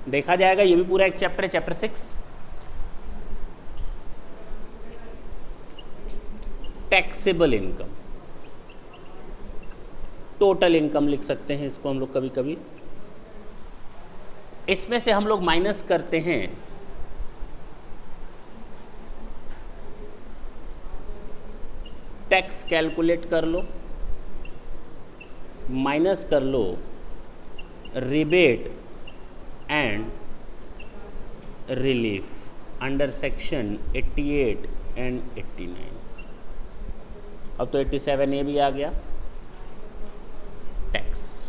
देखा जाएगा, ये भी पूरा एक चैप्टर है, chapter 6। Taxable income, total income लिख सकते हैं इसको हम लोग कभी कभी। इसमें से हम लोग माइनस करते हैं टैक्स, कैलकुलेट कर लो, माइनस कर लो rebate and relief under section 88 and 89। अब तो 87A भी आ गया, टैक्स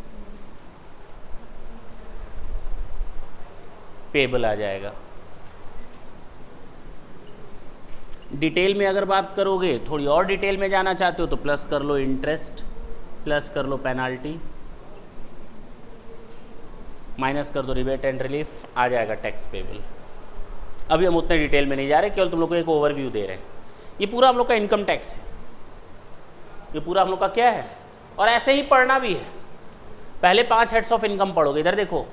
पेबल आ जाएगा। डिटेल में अगर बात करोगे, थोड़ी और डिटेल में जाना चाहते हो तो प्लस कर लो इंटरेस्ट, प्लस कर लो पेनाल्टी, माइनस कर दो रिबेट एंड रिलीफ, आ जाएगा टैक्स पेबल। अभी हम उतने डिटेल में नहीं जा रहे, केवल तुम लोग को एक ओवरव्यू दे रहे हैं। ये पूरा हम लोग का इनकम टैक्स है, ये पूरा हम लोग का क्या है, और ऐसे ही पढ़ना भी है। पहले 5 हेड्स ऑफ इनकम पढ़ोगे, इधर देखो,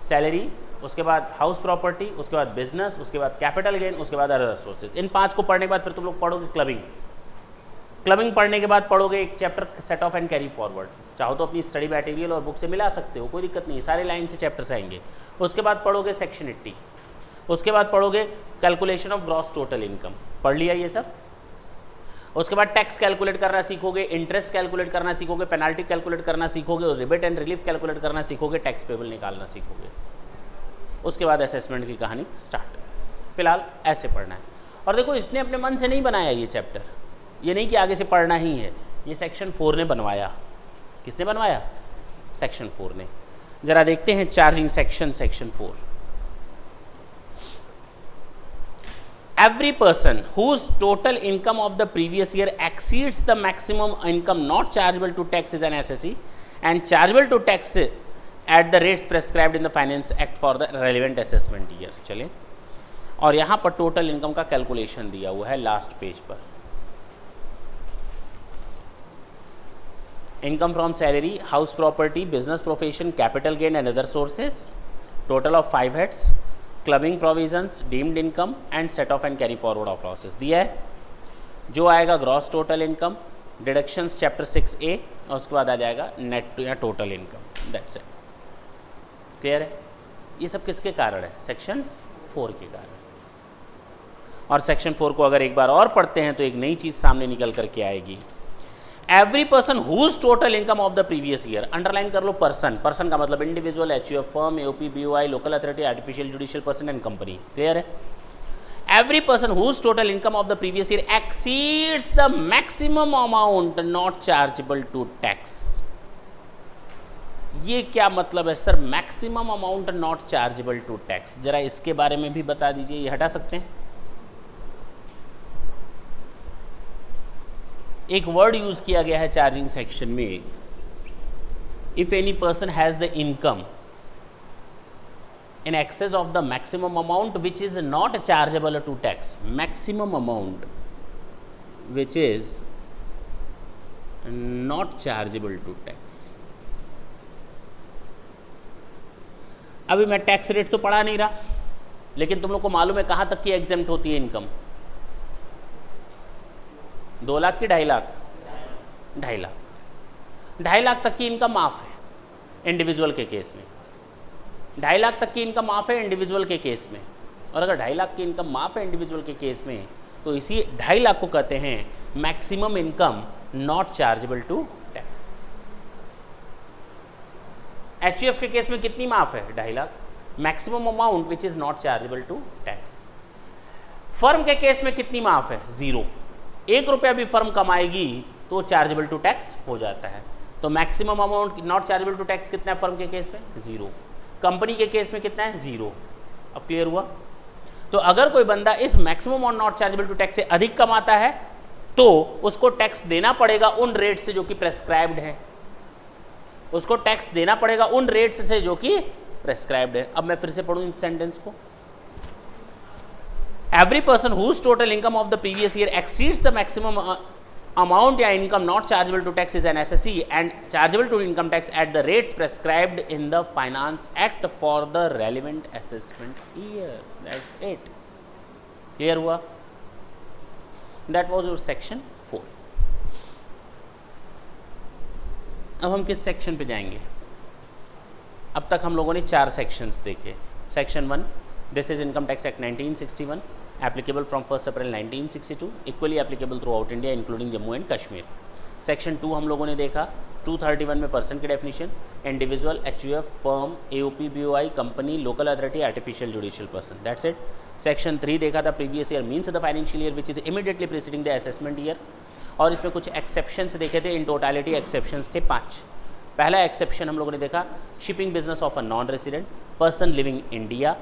सैलरी, उसके बाद हाउस प्रॉपर्टी, उसके बाद बिजनेस, उसके बाद कैपिटल गेन, उसके बाद अदर सोर्सेज। इन 5 को पढ़ने के बाद फिर तुम लोग पढ़ोगे क्लबिंग। क्लबिंग पढ़ने के बाद पढ़ोगे एक chapter set of and carry forward. चाहो तो अपनी स्टडी मटेरियल और बुक से मिला सकते हो, कोई दिक्कत नहीं, सारे लाइन से चैप्टर्स आएंगे। उसके बाद पढ़ोगे सेक्शन 80, उसके बाद पढ़ोगे calculation of gross total income, पढ़ लिया ये सब। उसके बाद टैक्स कैलकुलेट करना सीखोगे, इंटरेस्ट कैलकुलेट करना सीखोगे, पेनाल्टी कैलकुलेट करना सीखोगे, और रिबेट एंड रिलीफ कैलकुलेट करना सीखोगे, टैक्स पेबल निकालना सीखोगे। उसके बाद असेसमेंट की कहानी स्टार्ट। फिलहाल ऐसे पढ़ना है। और देखो, इसने अपने मन से नहीं बनाया ये चैप्टर, ये नहीं कि आगे से पढ़ना ही है, ये सेक्शन 4 ने बनवाया। किसने बनवाया? सेक्शन 4 ने। जरा देखते हैं charging section, section 4। Every person whose total income of the previous year exceeds the maximum income not chargeable to tax is an SSE and chargeable to tax at the rates prescribed in the Finance Act for the relevant assessment year। चले, और यहाँ पर total income का calculation दिया हुआ है last page पर। Income from salary, house property, business profession, capital gain and other sources, total of 5 heads, clubbing provisions, deemed income and set of and carry forward of losses दिया है। जो आएगा gross total income, deductions chapter 6A, और उसके बाद आ जाएगा net या total income. That's it. Clear है? ये सब किसके कारण है? सेक्शन 4 के कारण। और सेक्शन 4 को अगर एक बार और पढ़ते हैं तो एक नई चीज़ सामने निकल करके आएगी। Every person whose total income of the previous year, underline कर लो पर्सन। पर्सन का मतलब individual, HUF, firm, AOP, BOI, local authority, artificial judicial person and company. Clear है? Every person whose total income of the previous year exceeds the maximum amount not chargeable to tax. ये क्या मतलब है sir, maximum amount not chargeable to tax? जरा इसके बारे में भी बता दीजिए। ये हटा सकते हैं? एक वर्ड यूज किया गया है चार्जिंग सेक्शन में, if any person has the income in excess of the maximum amount which is not chargeable to tax, maximum amount which is not chargeable to tax। अभी मैं टैक्स रेट तो पढ़ा नहीं रहा, लेकिन तुम लोग को मालूम है कहाँ तक की एग्जेम्प्ट होती है इनकम? 2 लाख की 2.5 लाख? 2.5 लाख। 2.5 लाख तक की इनकम माफ है इंडिविजुअल के केस में। 2.5 लाख तक की इनकम माफ है इंडिविजुअल के केस में। और अगर 2.5 लाख की इनकम माफ है इंडिविजुअल के केस में, तो इसी 2.5 लाख को कहते हैं maximum income not chargeable to tax. HUF के केस में कितनी माफ है? 2.5 lakh. Maximum amount which is not chargeable to tax. Firm के केस में कितनी माफ है? 0। 1 रुपया भी फर्म कमाएगी तो चार्जेबल टू टैक्स हो जाता है। तो maximum amount not chargeable to tax कितना है फर्म के केस में? 0। कंपनी के केस में कितना है? 0। अब क्लियर हुआ? तो अगर कोई बंदा इस मैक्सिमम और नॉट चार्जेबल टू टैक्स से अधिक कमाता है तो उसको टैक्स देना पड़ेगा उन रेट से जो कि प्रेस्क्राइब्ड है। उसको टैक्स देना पड़ेगा उन रेट्स से जो कि प्रेस्क्राइब्ड है। अब मैं फिर से पढ़ूं इस सेंटेंस को। Every person whose total income of the previous year exceeds the maximum amount या income not chargeable to tax is an SSE and chargeable to income tax at the rates prescribed in the Finance Act for the relevant assessment year। That's it। Clear हुआ? That was your section 4। अब हम किस section पे जाएंगे? अब तक हम लोगों ने 4 सेक्शंस देखे। Section 1, this is income tax act 1961 applicable from 1st April 1962, equally applicable throughout India including Jammu and Kashmir। Section 2 हम लोगों ने देखा, 231 में पर्सन की definition, individual, HUF, firm, AOP, BOI, company, local authority, artificial judicial person. That's it. Section 3 देखा था, previous year means the financial year which is immediately preceding the assessment year. और इसमें कुछ एक्सेप्शंस देखे थे, इन टोटालिटी एक्सेप्शंस थे 5। पहला exception हम लोगों ने देखा, shipping business of a non resident person living India,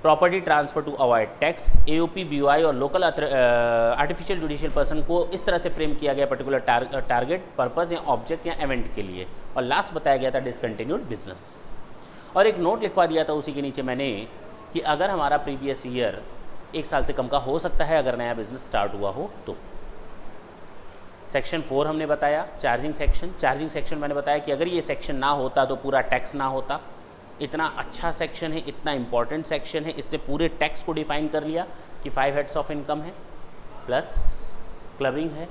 property transfer to avoid tax, AOP, BOI और लोकल आर्टिफिशियल जुडिशियल पर्सन को इस तरह से फ्रेम किया गया पर्टिकुलर टारगेट, पर्पस या ऑब्जेक्ट या इवेंट के लिए। और लास्ट बताया गया था डिसकंटिन्यूड बिजनेस। और एक नोट लिखवा दिया था उसी के नीचे मैंने कि अगर हमारा प्रीवियस ईयर 1 साल से कम का हो सकता है अगर नया बिजनेस स्टार्ट हुआ हो तो। सेक्शन 4 हमने बताया, चार्जिंग सेक्शन। चार्जिंग सेक्शन मैंने बताया कि अगर ये सेक्शन ना होता तो पूरा टैक्स ना होता। इतना अच्छा सेक्शन है, इतना इंपॉर्टेंट सेक्शन है, इसने पूरे टैक्स को डिफाइन कर लिया कि 5 हेड्स ऑफ इनकम है, प्लस क्लबिंग है,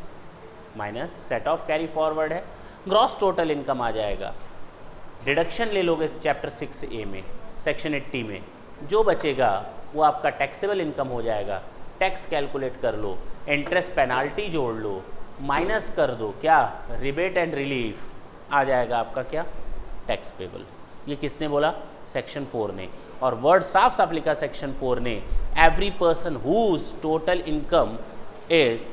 minus set of carry forward है, ग्रॉस टोटल इनकम आ जाएगा। डिडक्शन ले लोगे चैप्टर 6A में, सेक्शन 80 में, जो बचेगा वो आपका टैक्सेबल इनकम हो जाएगा। टैक्स कैलकुलेट कर लो, इंटरेस्ट पेनाल्टी जोड़ लो, माइनस कर दो, क्या रिबेट एंड रिलीफ आ जाएगा आपका, क्या टैक्स पेबल। ये किसने बोला? सेक्शन 4 ने। और वर्ड साफ साफ लिखा सेक्शन 4 ने, every person whose total income is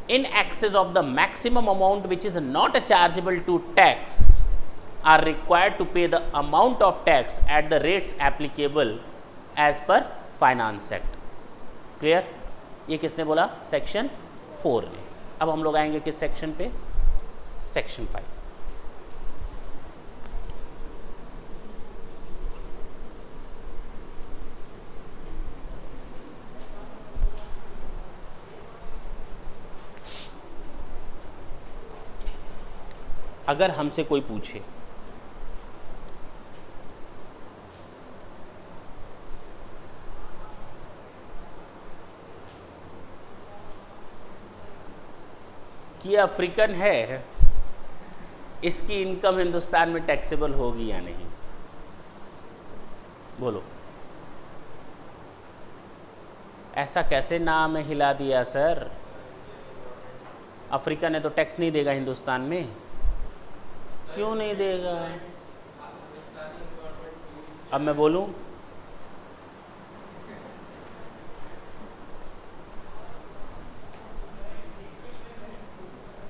in excess of the maximum amount which is not chargeable to tax are required to pay the amount of tax at the rates applicable as per Finance Act। Clear? ये किसने बोला? Section 4 ने। अब हम लोग आएंगे किस section पे? सेक्शन 5। अगर हमसे कोई पूछे कि अफ्रीकन है, इसकी इनकम हिंदुस्तान में टैक्सेबल होगी या नहीं, बोलो। ऐसा कैसे नाम हिला दिया सर? अफ्रीका ने तो टैक्स नहीं देगा हिंदुस्तान में। क्यों नहीं देगा? अब मैं बोलूं,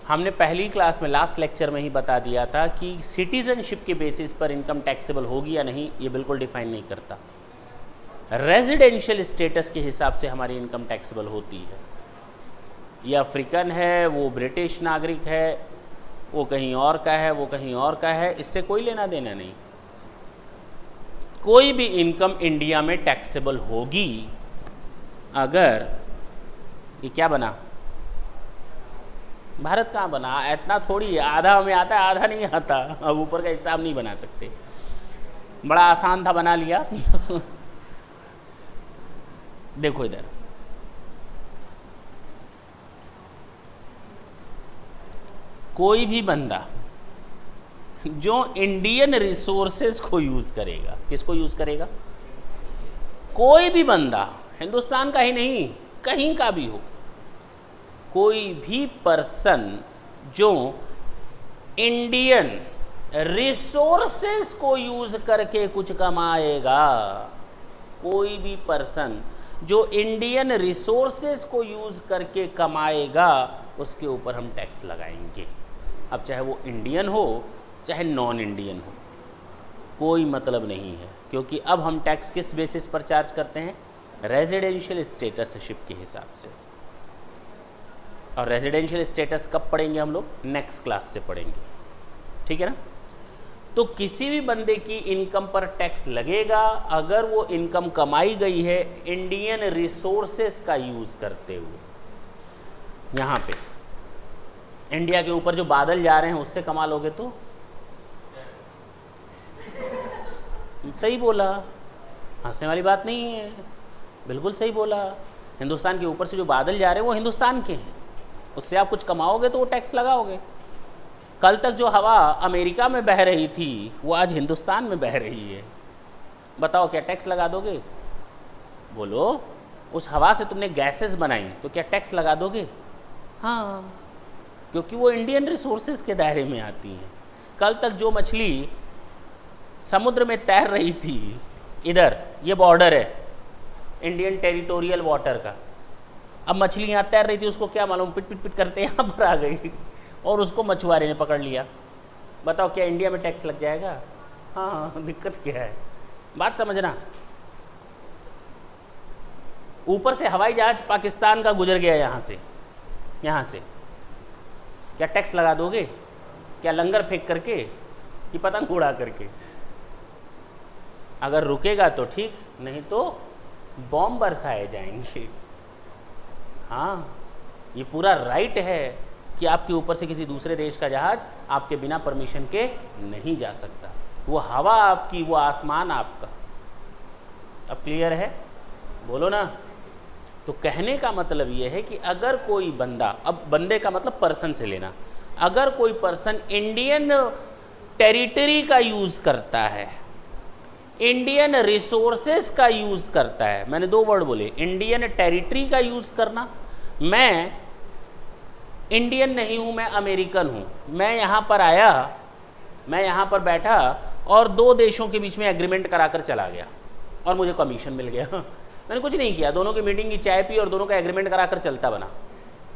हमने पहली क्लास में लास्ट लेक्चर में ही बता दिया था कि सिटीजनशिप के बेसिस पर इनकम टैक्सेबल होगी या नहीं ये बिल्कुल डिफाइन नहीं करता। रेजिडेंशियल स्टेटस के हिसाब से हमारी इनकम टैक्सेबल होती है। ये अफ्रीकन है, वो ब्रिटिश नागरिक है, वो कहीं और का है, वो कहीं और का है, इससे कोई लेना देना नहीं। कोई भी इनकम इंडिया में टैक्सेबल होगी अगर ये क्या बना, भारत कहाँ बना, इतना थोड़ी है, आधा हमें आता है आधा नहीं आता। अब ऊपर का हिसाब नहीं बना सकते, बड़ा आसान था बना लिया। देखो इधर, कोई भी बंदा जो इंडियन रिसोर्सेज को यूज करेगा, किसको यूज करेगा? कोई भी बंदा, हिंदुस्तान का ही नहीं कहीं का भी हो, कोई भी पर्सन जो इंडियन रिसोर्सेस को यूज करके कुछ कमाएगा, कोई भी पर्सन जो इंडियन रिसोर्सेस को यूज करके कमाएगा, उसके ऊपर हम टैक्स लगाएंगे। अब चाहे वो इंडियन हो चाहे नॉन इंडियन हो, कोई मतलब नहीं है, क्योंकि अब हम टैक्स किस बेसिस पर चार्ज करते हैं? रेजिडेंशियल स्टेटसशिप के हिसाब से। और रेजिडेंशियल स्टेटस कब पढ़ेंगे हम लोग? नेक्स्ट क्लास से पढ़ेंगे, ठीक है ना। तो किसी भी बंदे की इनकम पर टैक्स लगेगा अगर वो इनकम कमाई गई है इंडियन रिसोर्सेस का यूज करते हुए। यहाँ पे इंडिया के ऊपर जो बादल जा रहे हैं उससे कमा लोगे तो सही बोला, हंसने वाली बात नहीं है, बिल्कुल सही बोला। हिंदुस्तान के ऊपर से जो बादल जा रहे हैं वो हिंदुस्तान के हैं, उससे आप कुछ कमाओगे तो वो टैक्स लगाओगे। कल तक जो हवा अमेरिका में बह रही थी वो आज हिंदुस्तान में बह रही है, बताओ क्या टैक्स लगा दोगे? बोलो, उस हवा से तुमने गैसेस बनाई तो क्या टैक्स लगा दोगे? हाँ, क्योंकि वो इंडियन रिसोर्सेज के दायरे में आती हैं। कल तक जो मछली समुद्र में तैर रही थी, इधर ये बॉर्डर है इंडियन टेरिटोरियल वाटर का, अब मछली यहाँ तैर रही थी, उसको क्या मालूम, पिट पिट पिट करते यहाँ पर आ गई और उसको मछुआरे ने पकड़ लिया। बताओ क्या इंडिया में टैक्स लग जाएगा? हाँ, दिक्कत क्या है, बात समझना। ऊपर से हवाई जहाज पाकिस्तान का गुजर गया यहाँ से, क्या टैक्स लगा दोगे? क्या लंगर फेंक करके कि पतंग उड़ा करके? अगर रुकेगा तो ठीक, नहीं तो बॉम्ब बरसाए जाएंगे। हाँ, ये पूरा राइट है कि आपके ऊपर से किसी दूसरे देश का जहाज आपके बिना परमिशन के नहीं जा सकता। वो हवा आपकी, वो आसमान आपका। अब क्लियर है? बोलो ना। तो कहने का मतलब ये है कि अगर कोई बंदा, अब बंदे का मतलब पर्सन से लेना, अगर कोई पर्सन इंडियन टेरिटरी का यूज़ करता है, इंडियन रिसोर्सेस का यूज़ करता है, मैंने दो वर्ड बोले, इंडियन टेरिटरी का यूज़ करना। मैं इंडियन नहीं हूँ, मैं अमेरिकन हूँ, मैं यहाँ पर आया, मैं यहाँ पर बैठा और दो देशों के बीच में एग्रीमेंट कराकर चला गया और मुझे कमीशन मिल गया। मैंने कुछ नहीं किया, दोनों की मीटिंग की, चाय पी और दोनों का एग्रीमेंट कराकर चलता बना।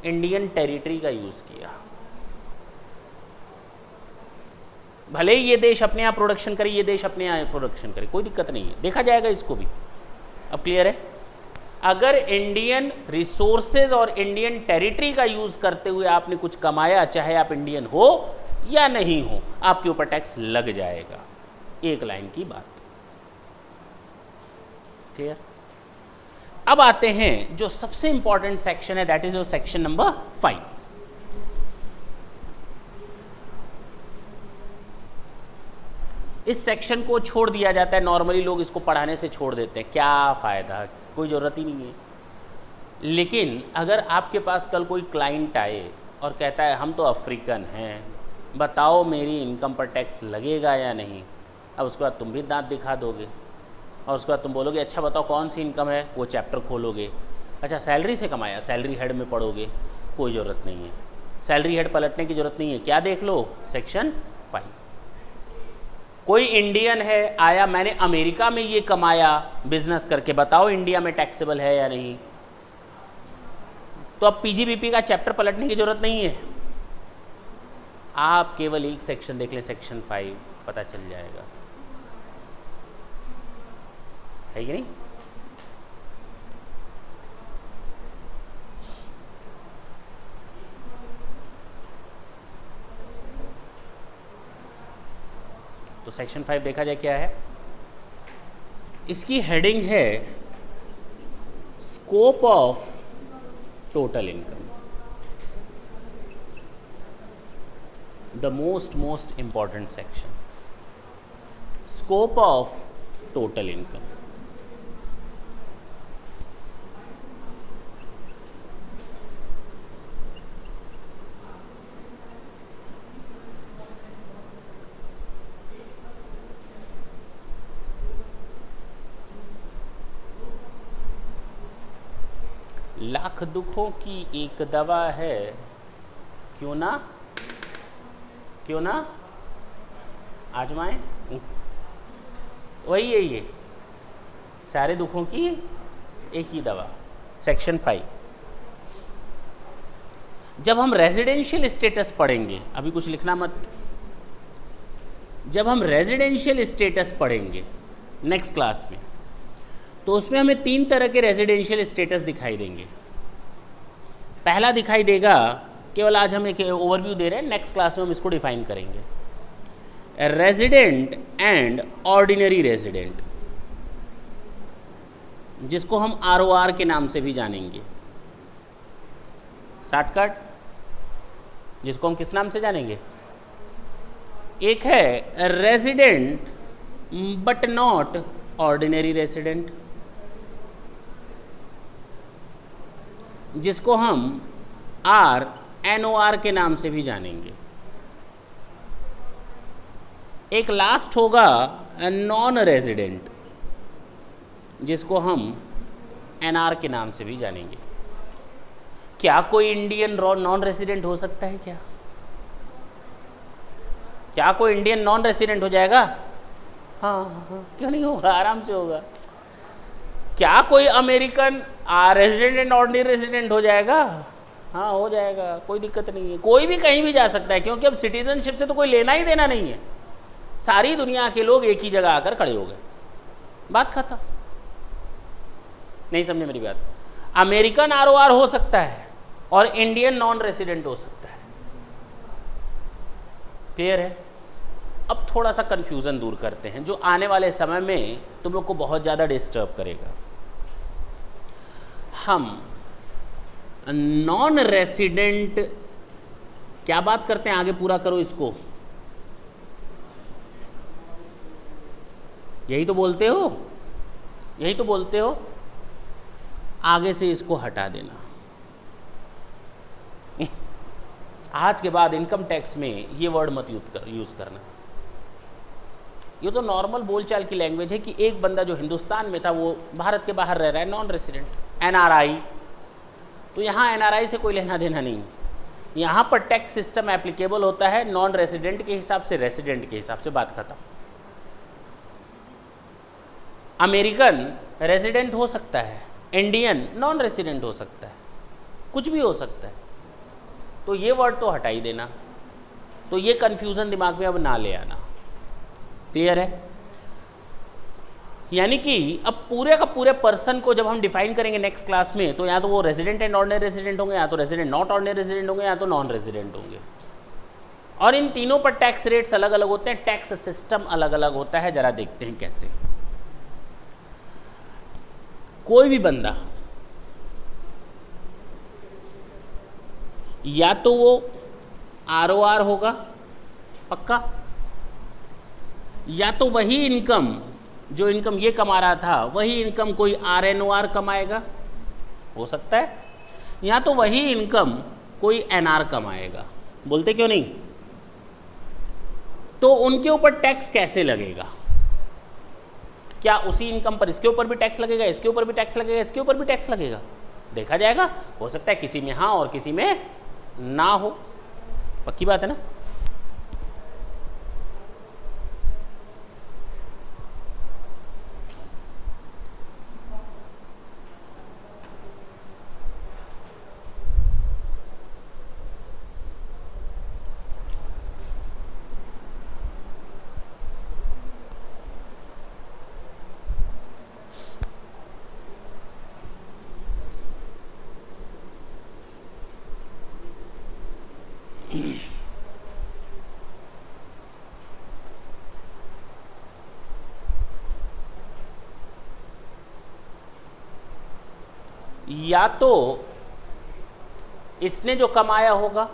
इंडियन टेरिटरी का यूज़ किया। भले ही ये देश अपने यहाँ प्रोडक्शन करे, ये देश अपने यहाँ प्रोडक्शन करे, कोई दिक्कत नहीं है, देखा जाएगा इसको भी। अब क्लियर है? अगर इंडियन रिसोर्सेज और इंडियन टेरिटरी का यूज़ करते हुए आपने कुछ कमाया, चाहे आप इंडियन हो या नहीं हो, आपके ऊपर टैक्स लग जाएगा। एक लाइन की बात। क्लियर? अब आते हैं जो सबसे इंपॉर्टेंट सेक्शन है, that is your section number 5। इस सेक्शन को छोड़ दिया जाता है, नॉर्मली लोग इसको पढ़ाने से छोड़ देते हैं, क्या फ़ायदा, कोई ज़रूरत ही नहीं है। लेकिन अगर आपके पास कल कोई क्लाइंट आए और कहता है हम तो अफ्रीकन हैं, बताओ मेरी इनकम पर टैक्स लगेगा या नहीं, अब उसके बाद तुम भी दांत दिखा दोगे और उसके बाद तुम बोलोगे अच्छा बताओ कौन सी इनकम है, वो चैप्टर खोलोगे। अच्छा सैलरी से कमाया, सैलरी हेड में पढ़ोगे, कोई ज़रूरत नहीं है, सैलरी हेड पलटने की ज़रूरत नहीं है, क्या देख लो, सेक्शन 5। कोई इंडियन है, आया, मैंने अमेरिका में ये कमाया बिजनेस करके, बताओ इंडिया में टैक्सेबल है या नहीं, तो अब पीजीबीपी का चैप्टर पलटने की ज़रूरत नहीं है, आप केवल एक सेक्शन देख लें, सेक्शन 5, पता चल जाएगा, है कि नहीं? तो सेक्शन 5 देखा जाए क्या है। इसकी हेडिंग है scope of total income, the most important section, scope of total income. Lakh दुखों की एक दवा है, क्यों ना आजमाएं। वही है ये, सारे दुखों की एक ही दवा, सेक्शन 5। जब हम रेजिडेंशियल स्टेटस पढ़ेंगे, अभी कुछ लिखना मत, जब हम रेजिडेंशियल स्टेटस पढ़ेंगे नेक्स्ट क्लास में, तो उसमें हमें 3 तरह के रेजिडेंशियल स्टेटस दिखाई देंगे। पहला दिखाई देगा, केवल आज हम एक ओवरव्यू दे रहे हैं, नेक्स्ट क्लास में हम इसको डिफाइन करेंगे, रेजिडेंट एंड ऑर्डिनरी रेजिडेंट, जिसको हम ROR के नाम से भी जानेंगे, शॉर्टकट, जिसको हम किस नाम से जानेंगे। एक है resident but not ordinary resident, जिसको हम NOR के नाम से भी जानेंगे। एक लास्ट होगा नॉन रेजिडेंट, जिसको हम NR के नाम से भी जानेंगे। क्या कोई इंडियन नॉन रेजिडेंट हो सकता है क्या? क्या कोई इंडियन नॉन रेजिडेंट हो जाएगा? हाँ, क्यों नहीं होगा, आराम से होगा। क्या कोई American resident and ordinary resident हो जाएगा? हाँ हो जाएगा, कोई दिक्कत नहीं है, कोई भी कहीं भी जा सकता है, क्योंकि अब सिटीजनशिप से तो कोई लेना ही देना नहीं है। सारी दुनिया के लोग एक ही जगह आकर खड़े हो गए, बात खत्म। नहीं समझे मेरी बात? अमेरिकन आरओआर हो सकता है और इंडियन नॉन रेसिडेंट हो सकता है। क्लियर है? अब थोड़ा सा कंफ्यूजन दूर करते हैं जो आने वाले समय में तुम लोग को बहुत ज़्यादा डिस्टर्ब करेगा। हम नॉन रेसिडेंट क्या बात करते हैं, आगे पूरा करो इसको, यही तो बोलते हो, यही तो बोलते हो। आगे से इसको हटा देना। आज के बाद इनकम टैक्स में ये वर्ड मत यूज करना। ये तो नॉर्मल बोलचाल की लैंग्वेज है कि एक बंदा जो हिंदुस्तान में था वो भारत के बाहर रह रहा है, नॉन रेसिडेंट, एनआरआई। तो यहाँ एनआरआई से कोई लेना देना नहीं। यहाँ पर टैक्स सिस्टम एप्लीकेबल होता है नॉन रेसिडेंट के हिसाब से, रेसिडेंट के हिसाब से, बात खत्म। अमेरिकन रेसिडेंट हो सकता है, इंडियन नॉन रेसिडेंट हो सकता है, कुछ भी हो सकता है। तो ये वर्ड तो हटा ही देना। तो ये कंफ्यूजन दिमाग में अब ना ले आना। क्लियर है? यानी कि अब पूरे का पूरे पर्सन को जब हम डिफाइन करेंगे नेक्स्ट क्लास में, तो या तो वो रेजिडेंट एंड ऑर्डिनरी रेजिडेंट होंगे, या तो रेजिडेंट नॉट ऑर्डिनरी रेजिडेंट होंगे, या तो नॉन रेजिडेंट होंगे। और इन तीनों पर टैक्स रेट्स अलग अलग होते हैं, टैक्स सिस्टम अलग अलग होता है। जरा देखते हैं कैसे। कोई भी बंदा या तो वो आरओआर होगा पक्का, या तो वही इनकम जो इनकम ये कमा रहा था वही इनकम कोई आरएनओआर कमाएगा, हो सकता है, या तो वही इनकम कोई एनआर कमाएगा। बोलते क्यों नहीं? तो उनके ऊपर टैक्स कैसे लगेगा? क्या उसी इनकम पर इसके ऊपर भी टैक्स लगेगा, इसके ऊपर भी टैक्स लगेगा, इसके ऊपर भी टैक्स लगेगा? देखा जाएगा। हो सकता है किसी में हाँ और किसी में ना हो। पक्की बात है ना? या तो इसने जो कमाया होगा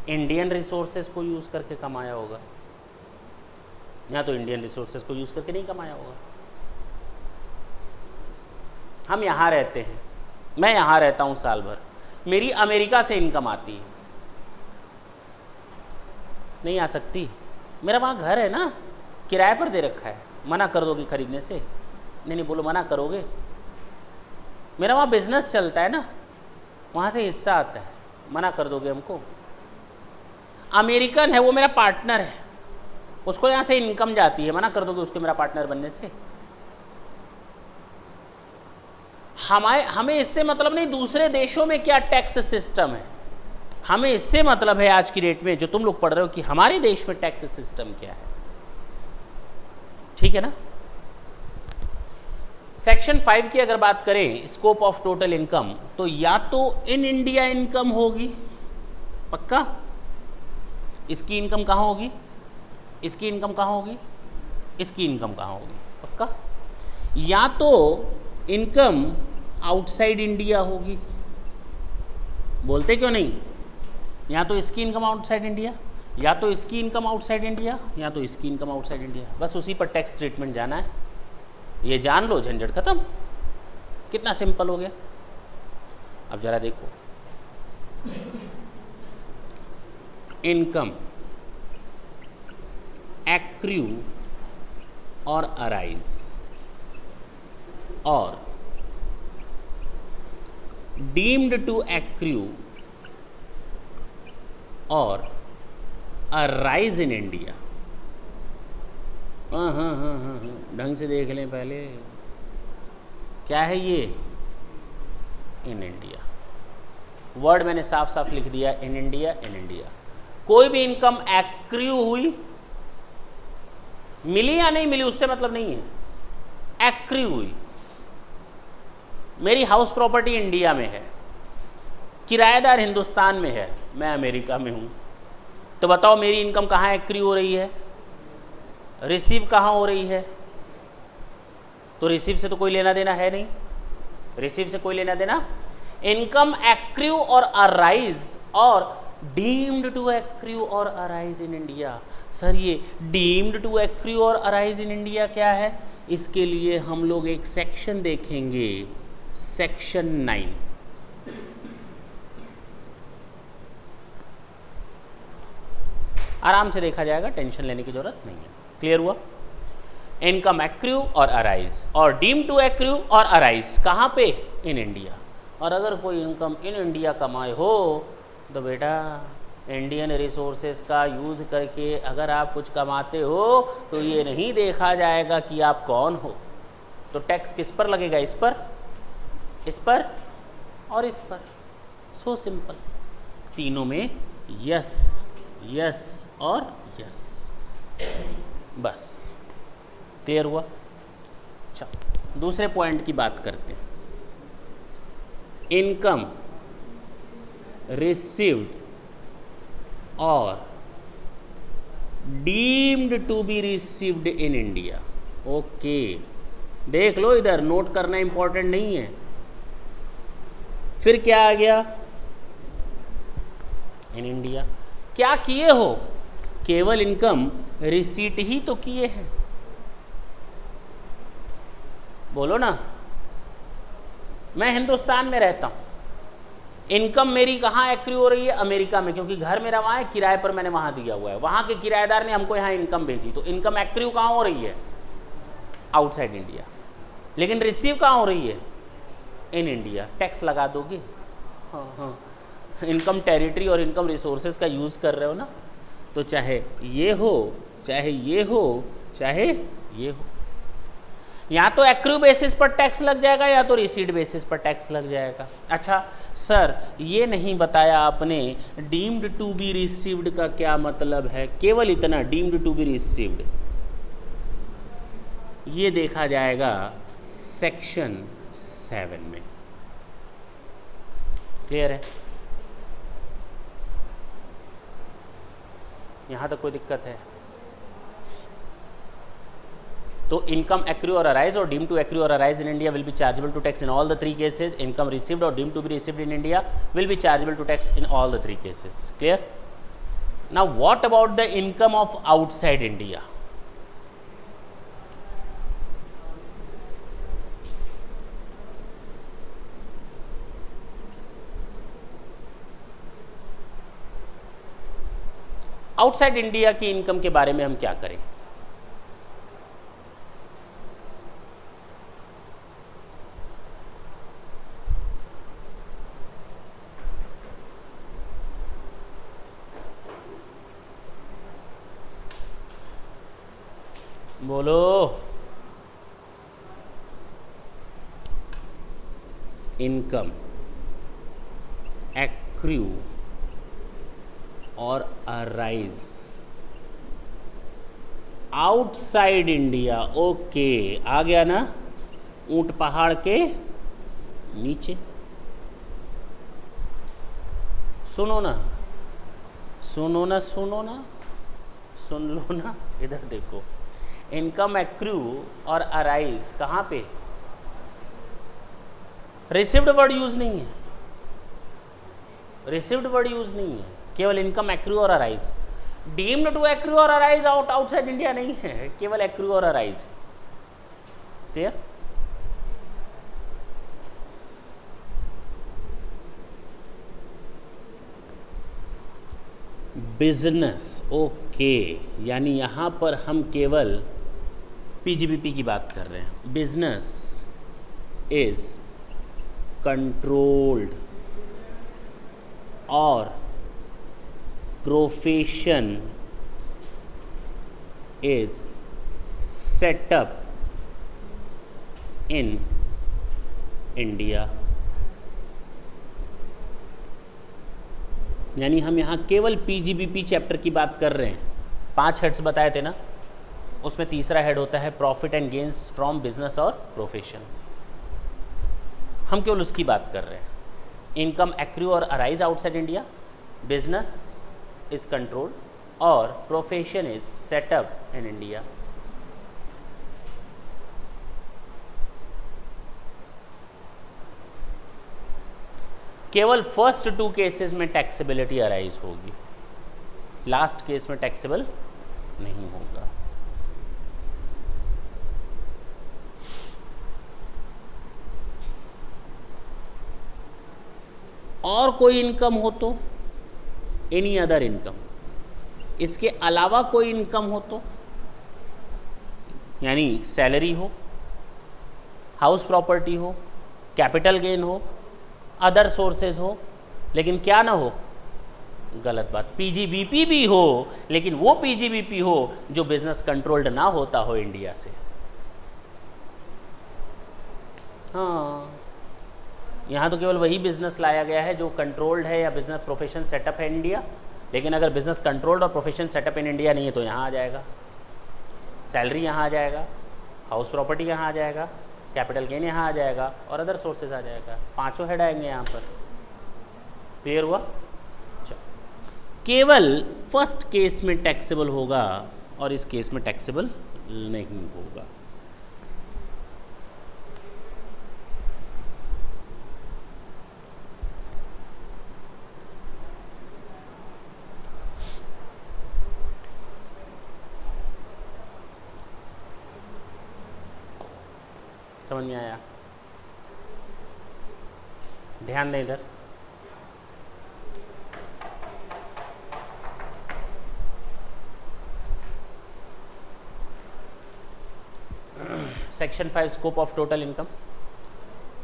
इंडियन रिसोर्सेज को यूज करके कमाया होगा, या तो इंडियन रिसोर्सेज को यूज करके नहीं कमाया होगा। हम यहाँ रहते हैं, मैं यहाँ रहता हूँ साल भर, मेरी अमेरिका से इनकम आती है, नहीं आ सकती। मेरा वहाँ घर है ना, किराए पर दे रखा है, मना कर दोगे खरीदने से? नहीं बोलो, मना करोगे? मेरा वहाँ बिजनेस चलता है ना, वहाँ से हिस्सा आता है, मना कर दोगे हमको? अमेरिकन है, वो मेरा पार्टनर है, उसको यहाँ से इनकम जाती है, मना कर दोगे उसको मेरा पार्टनर बनने से? हमें इससे मतलब नहीं दूसरे देशों में क्या टैक्स सिस्टम है, हमें इससे मतलब है आज की डेट में जो तुम लोग पढ़ रहे हो कि हमारे देश में टैक्स सिस्टम क्या है। ठीक है ना? सेक्शन 5 की अगर बात करें, स्कोप ऑफ टोटल इनकम, तो या तो इन इंडिया इनकम होगी पक्का, इसकी इनकम कहाँ होगी, इसकी इनकम कहाँ होगी, इसकी इनकम कहाँ होगी पक्का, या तो इनकम आउटसाइड इंडिया होगी। बोलते क्यों नहीं? या तो इसकी इनकम आउटसाइड इंडिया, या तो इसकी इनकम आउटसाइड इंडिया, या तो इसकी इनकम आउटसाइड इंडिया। बस उसी पर टैक्स ट्रीटमेंट जाना है, ये जान लो, झंझट खत्म। कितना सिंपल हो गया। अब जरा देखो, इनकम एक्रू और अराइज और deemed to accrue or arise in India. हाँ, ढंग से देख लें पहले। क्या है ये? In India. वर्ड मैंने साफ साफ लिख दिया, इन इंडिया, इन इंडिया। कोई भी इनकम एक्रू हुई, मिली या नहीं मिली उससे मतलब नहीं है, एक्रू हुई। मेरी हाउस प्रॉपर्टी इंडिया में है, किराएदार हिंदुस्तान में है, मैं अमेरिका में हूं, तो बताओ मेरी इनकम कहाँ एक्रू हो रही है, रिसीव कहाँ हो रही है? तो रिसीव से तो कोई लेना देना है नहीं, रिसीव से कोई लेना देना। इनकम एक्रू और अराइज और deemed to accrue or arise in India. Sir ये deemed to accrue or arise in India क्या है? इसके लिए हम लोग एक सेक्शन देखेंगे, सेक्शन 9। आराम से देखा जाएगा, टेंशन लेने की जरूरत नहीं है। क्लियर हुआ? Income accrue or arise or deem to accrue or arise कहाँ पे? In India. और अगर कोई इनकम इन इंडिया कमाए हो तो बेटा इंडियन रिसोर्सेज का यूज़ करके अगर आप कुछ कमाते हो तो ये नहीं देखा जाएगा कि आप कौन हो। तो टैक्स किस पर लगेगा? इस पर, इस पर और इस पर। So simple. तीनों में यस, यस और यस, बस। क्लियर हुआ? चलो दूसरे पॉइंट की बात करते हैं। इनकम रिसीव्ड और deemed to be received in India. Okay, देख लो इधर, नोट करना इंपॉर्टेंट नहीं है। फिर क्या आ गया? In India. क्या किए हो? केवल इनकम रिसीट ही तो किए हैं। बोलो ना, मैं हिंदुस्तान में रहता हूं, इनकम मेरी कहाँ एक्रू हो रही है? अमेरिका में, क्योंकि घर मेरा वहाँ है, किराए पर मैंने वहाँ दिया हुआ है, वहाँ के किराएदार ने हमको यहाँ इनकम भेजी, तो इनकम एक्रू कहाँ हो रही है? Outside India. लेकिन रिसीव कहाँ हो रही है? In India. टैक्स लगा दोगे? हाँ हाँ, इनकम टेरिटरी और इनकम रिसोर्सेज का यूज़ कर रहे हो ना, तो चाहे ये हो, चाहे ये हो, चाहे ये हो, या तो एक्रू बेसिस पर टैक्स लग जाएगा या तो रिसीट बेसिस पर टैक्स लग जाएगा। अच्छा सर, ये नहीं बताया आपने डीम्ड टू बी रिसीव्ड का क्या मतलब है? केवल इतना, डीम्ड टू बी रिसीव्ड, ये देखा जाएगा सेक्शन 7 में। क्लियर है? यहां तक कोई दिक्कत है? तो income accrue or arise or deem to accrue or arise in India will be chargeable to tax in all the 3 cases. Income received or deem to be received in India will be chargeable to tax in all the 3 cases. Clear? Now what about the income of outside India? Outside India की income के बारे में हम क्या करें? बोलो। Income accrue or arise outside India. Okay, आ गया ना? ऊंट पहाड़ के नीचे। सुनो ना, सुनो ना, सुनो ना, सुन लो ना, इधर देखो। इनकम एक्रू और अराइज कहाँ पे? रिसीव्ड वर्ड यूज नहीं है, रिसीव्ड वर्ड यूज नहीं है, केवल income accrue or arise. Deemed to accrue or arise outside India नहीं है, केवल accrue or arise. Clear? Business. Okay, यानी यहां पर हम केवल पीजीबीपी की बात कर रहे हैं। Business is controlled or profession is set up in India. यानी हम यहाँ केवल पीजीबीपी चैप्टर की बात कर रहे हैं। 5 हेड्स बताए थे ना, उसमें तीसरा हेड होता है profit and gains from business or profession. हम केवल उसकी बात कर रहे हैं। Income accrue or arise outside India, business is controlled or profession is set up in India. केवल फर्स्ट 2 केसेस में टैक्सेबिलिटी अराइज होगी, लास्ट केस में टैक्सेबल नहीं होगा। और कोई इनकम हो तो एनी अदर इनकम, इसके अलावा कोई इनकम हो तो, यानी सैलरी हो, हाउस प्रॉपर्टी हो, कैपिटल गेन हो, अदर सोर्सेज हो, लेकिन क्या ना हो, गलत बात, पीजीबीपी भी हो लेकिन वो पीजीबीपी हो जो बिजनेस कंट्रोल्ड ना होता हो इंडिया से। हाँ, यहाँ तो केवल वही बिजनेस लाया गया है जो कंट्रोल्ड है या बिजनेस प्रोफेशन सेटअप है इंडिया, लेकिन अगर business controlled or profession setup in India नहीं है तो यहाँ आ जाएगा, सैलरी यहाँ आ जाएगा, हाउस प्रॉपर्टी यहाँ आ जाएगा, कैपिटल गेन यहाँ आ जाएगा और अदर सोर्सेज आ जाएगा। 5 हेड आएंगे यहाँ पर। क्लियर हुआ? चलो, केवल फर्स्ट केस में टैक्सेबल होगा और इस केस में टैक्सेबल नहीं होगा। समझ में आया? ध्यान दें इधर। Section 5 scope of total income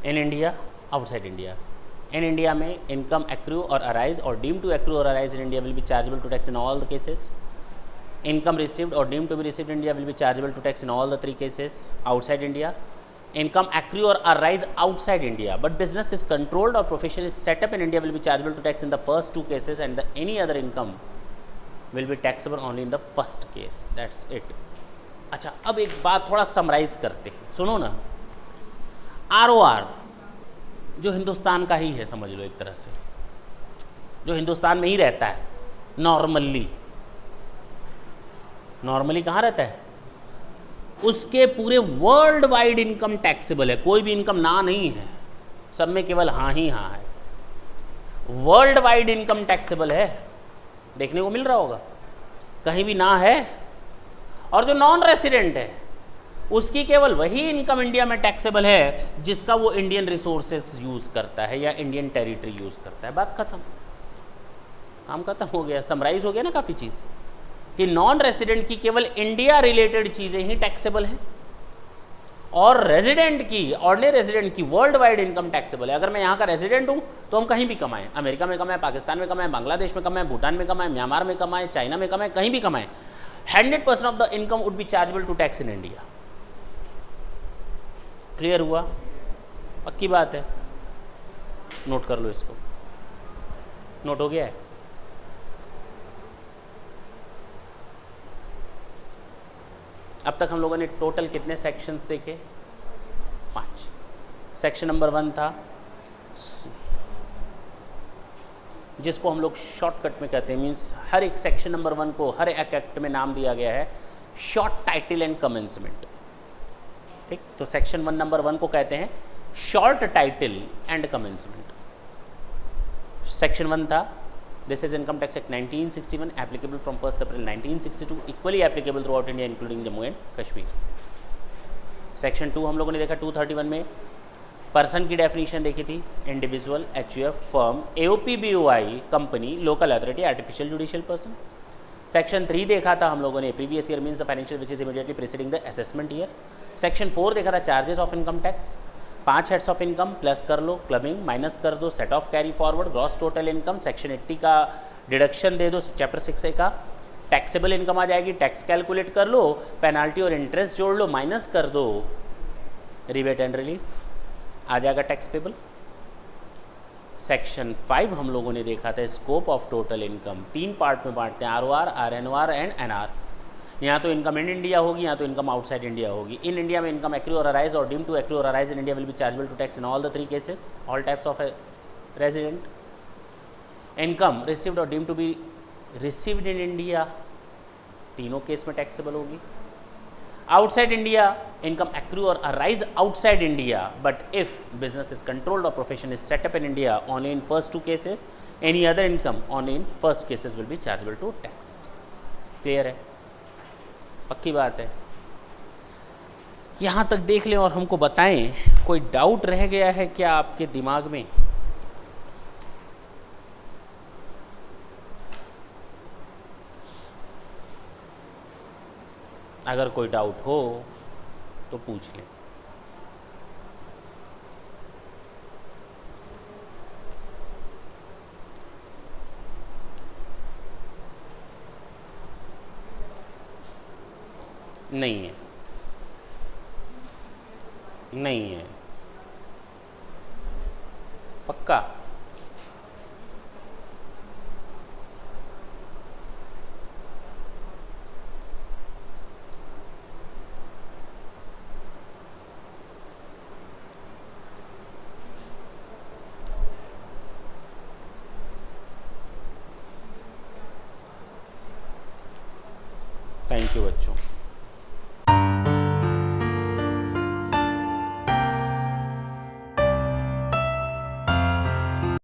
in India, outside India. In India में income accrue or arise or deem to accrue or arise in India will be chargeable to tax in all the cases. Income received or deem to be received in India will be chargeable to tax in all the 3 cases. Outside India, income accrue or arise outside India but business is controlled or profession is set up in India will be chargeable to tax in the first 2 cases and any other income will be taxable only in the first case. That's it. अच्छा, अब एक बात थोड़ा summarise करते हैं, सुनो ना। ROR जो हिंदुस्तान का ही है, समझ लो एक तरह से, जो हिंदुस्तान में ही रहता है नॉर्मली कहाँ रहता है, उसके पूरे वर्ल्ड वाइड इनकम टैक्सेबल है। कोई भी इनकम ना नहीं है, सब में केवल हाँ ही हाँ है। वर्ल्ड वाइड इनकम टैक्सेबल है, देखने को मिल रहा होगा, कहीं भी ना है। और जो नॉन रेसिडेंट है उसकी केवल वही इनकम इंडिया में टैक्सेबल है जिसका वो इंडियन रिसोर्सेज यूज़ करता है या इंडियन टेरिटरी यूज़ करता है। बात खत्म, काम खत्म हो गया, समराइज हो गया ना काफ़ी चीज़, कि नॉन रेजिडेंट की केवल इंडिया रिलेटेड चीज़ें ही टैक्सेबल हैं और रेजिडेंट की, ऑर्डिनरी रेजिडेंट की वर्ल्ड वाइड इनकम टैक्सेबल है। अगर मैं यहाँ का रेजिडेंट हूँ तो हम कहीं भी कमाएं, अमेरिका में कमाएं, पाकिस्तान में कमाएं, बांग्लादेश में कमाएं, भूटान में कमाएं, म्यांमार में कमाएं, चाइना में कमाएं, कहीं भी कमाएं, 100% of the income would be chargeable to tax in India. Clear हुआ? पक्की बात है, नोट कर लो इसको। नोट हो गया है? अब तक हम लोगों ने टोटल कितने सेक्शंस देखे? 5। सेक्शन नंबर 1 था जिसको हम लोग शॉर्टकट में कहते हैं, मीन्स हर एक सेक्शन नंबर 1 को हर एक एक्ट में नाम दिया गया है शॉर्ट टाइटल एंड कमेंसमेंट। ठीक, तो सेक्शन 1 नंबर 1 को कहते हैं short title and commencement. Section 1 था this is income tax act 1961 applicable from 1 April 1962, equally applicable through out India including Jammu and Kashmir. Section 2 हम लोगों ने देखा 231 में पर्सन की डेफिनेशन देखी थी, individual, HUF, firm, AOP, BOI, company, local authority, artificial judicial person. Section 3 देखा था हम लोगों ने previous year means the financial which is immediately preceding the assessment year. Section 4 देखा था charges of income tax, 5 heads of income plus कर लो, clubbing minus कर दो, set of carry forward, gross total income, section 80 का deduction दे दो, chapter 6 का taxable income आ जाएगी, tax calculate कर लो, पेनाल्टी और इंटरेस्ट जोड़ लो, माइनस कर दो, रिबेट एंड रिलीफ। आ जाएगा टैक्स पेबल। सेक्शन 5 हम लोगों ने देखा था scope of total income, 3 part में बांटते हैं, ROR, RNOR एंड NR। यहाँ तो इनकम इन इंडिया होगी, यहाँ तो इनकम आउटसाइड इंडिया होगी। इन इंडिया में income accrue or arise or deem to accrue or arise in India will be chargeable to tax in all the 3 cases, all types of resident. Income received or deem to be received in India, तीनों case में taxable होगी। Outside India, income accrue or arise outside India, but if business is controlled or profession is set up in India only in first 2 cases, any other income only in first cases will be chargeable to tax. Clear है? पक्की बात है। यहाँ तक देख लें और हमको बताएं, कोई डाउट रह गया है क्या आपके दिमाग में? अगर कोई डाउट हो तो पूछ लें। नहीं है, नहीं है, पक्का? थैंक यू बच्चों।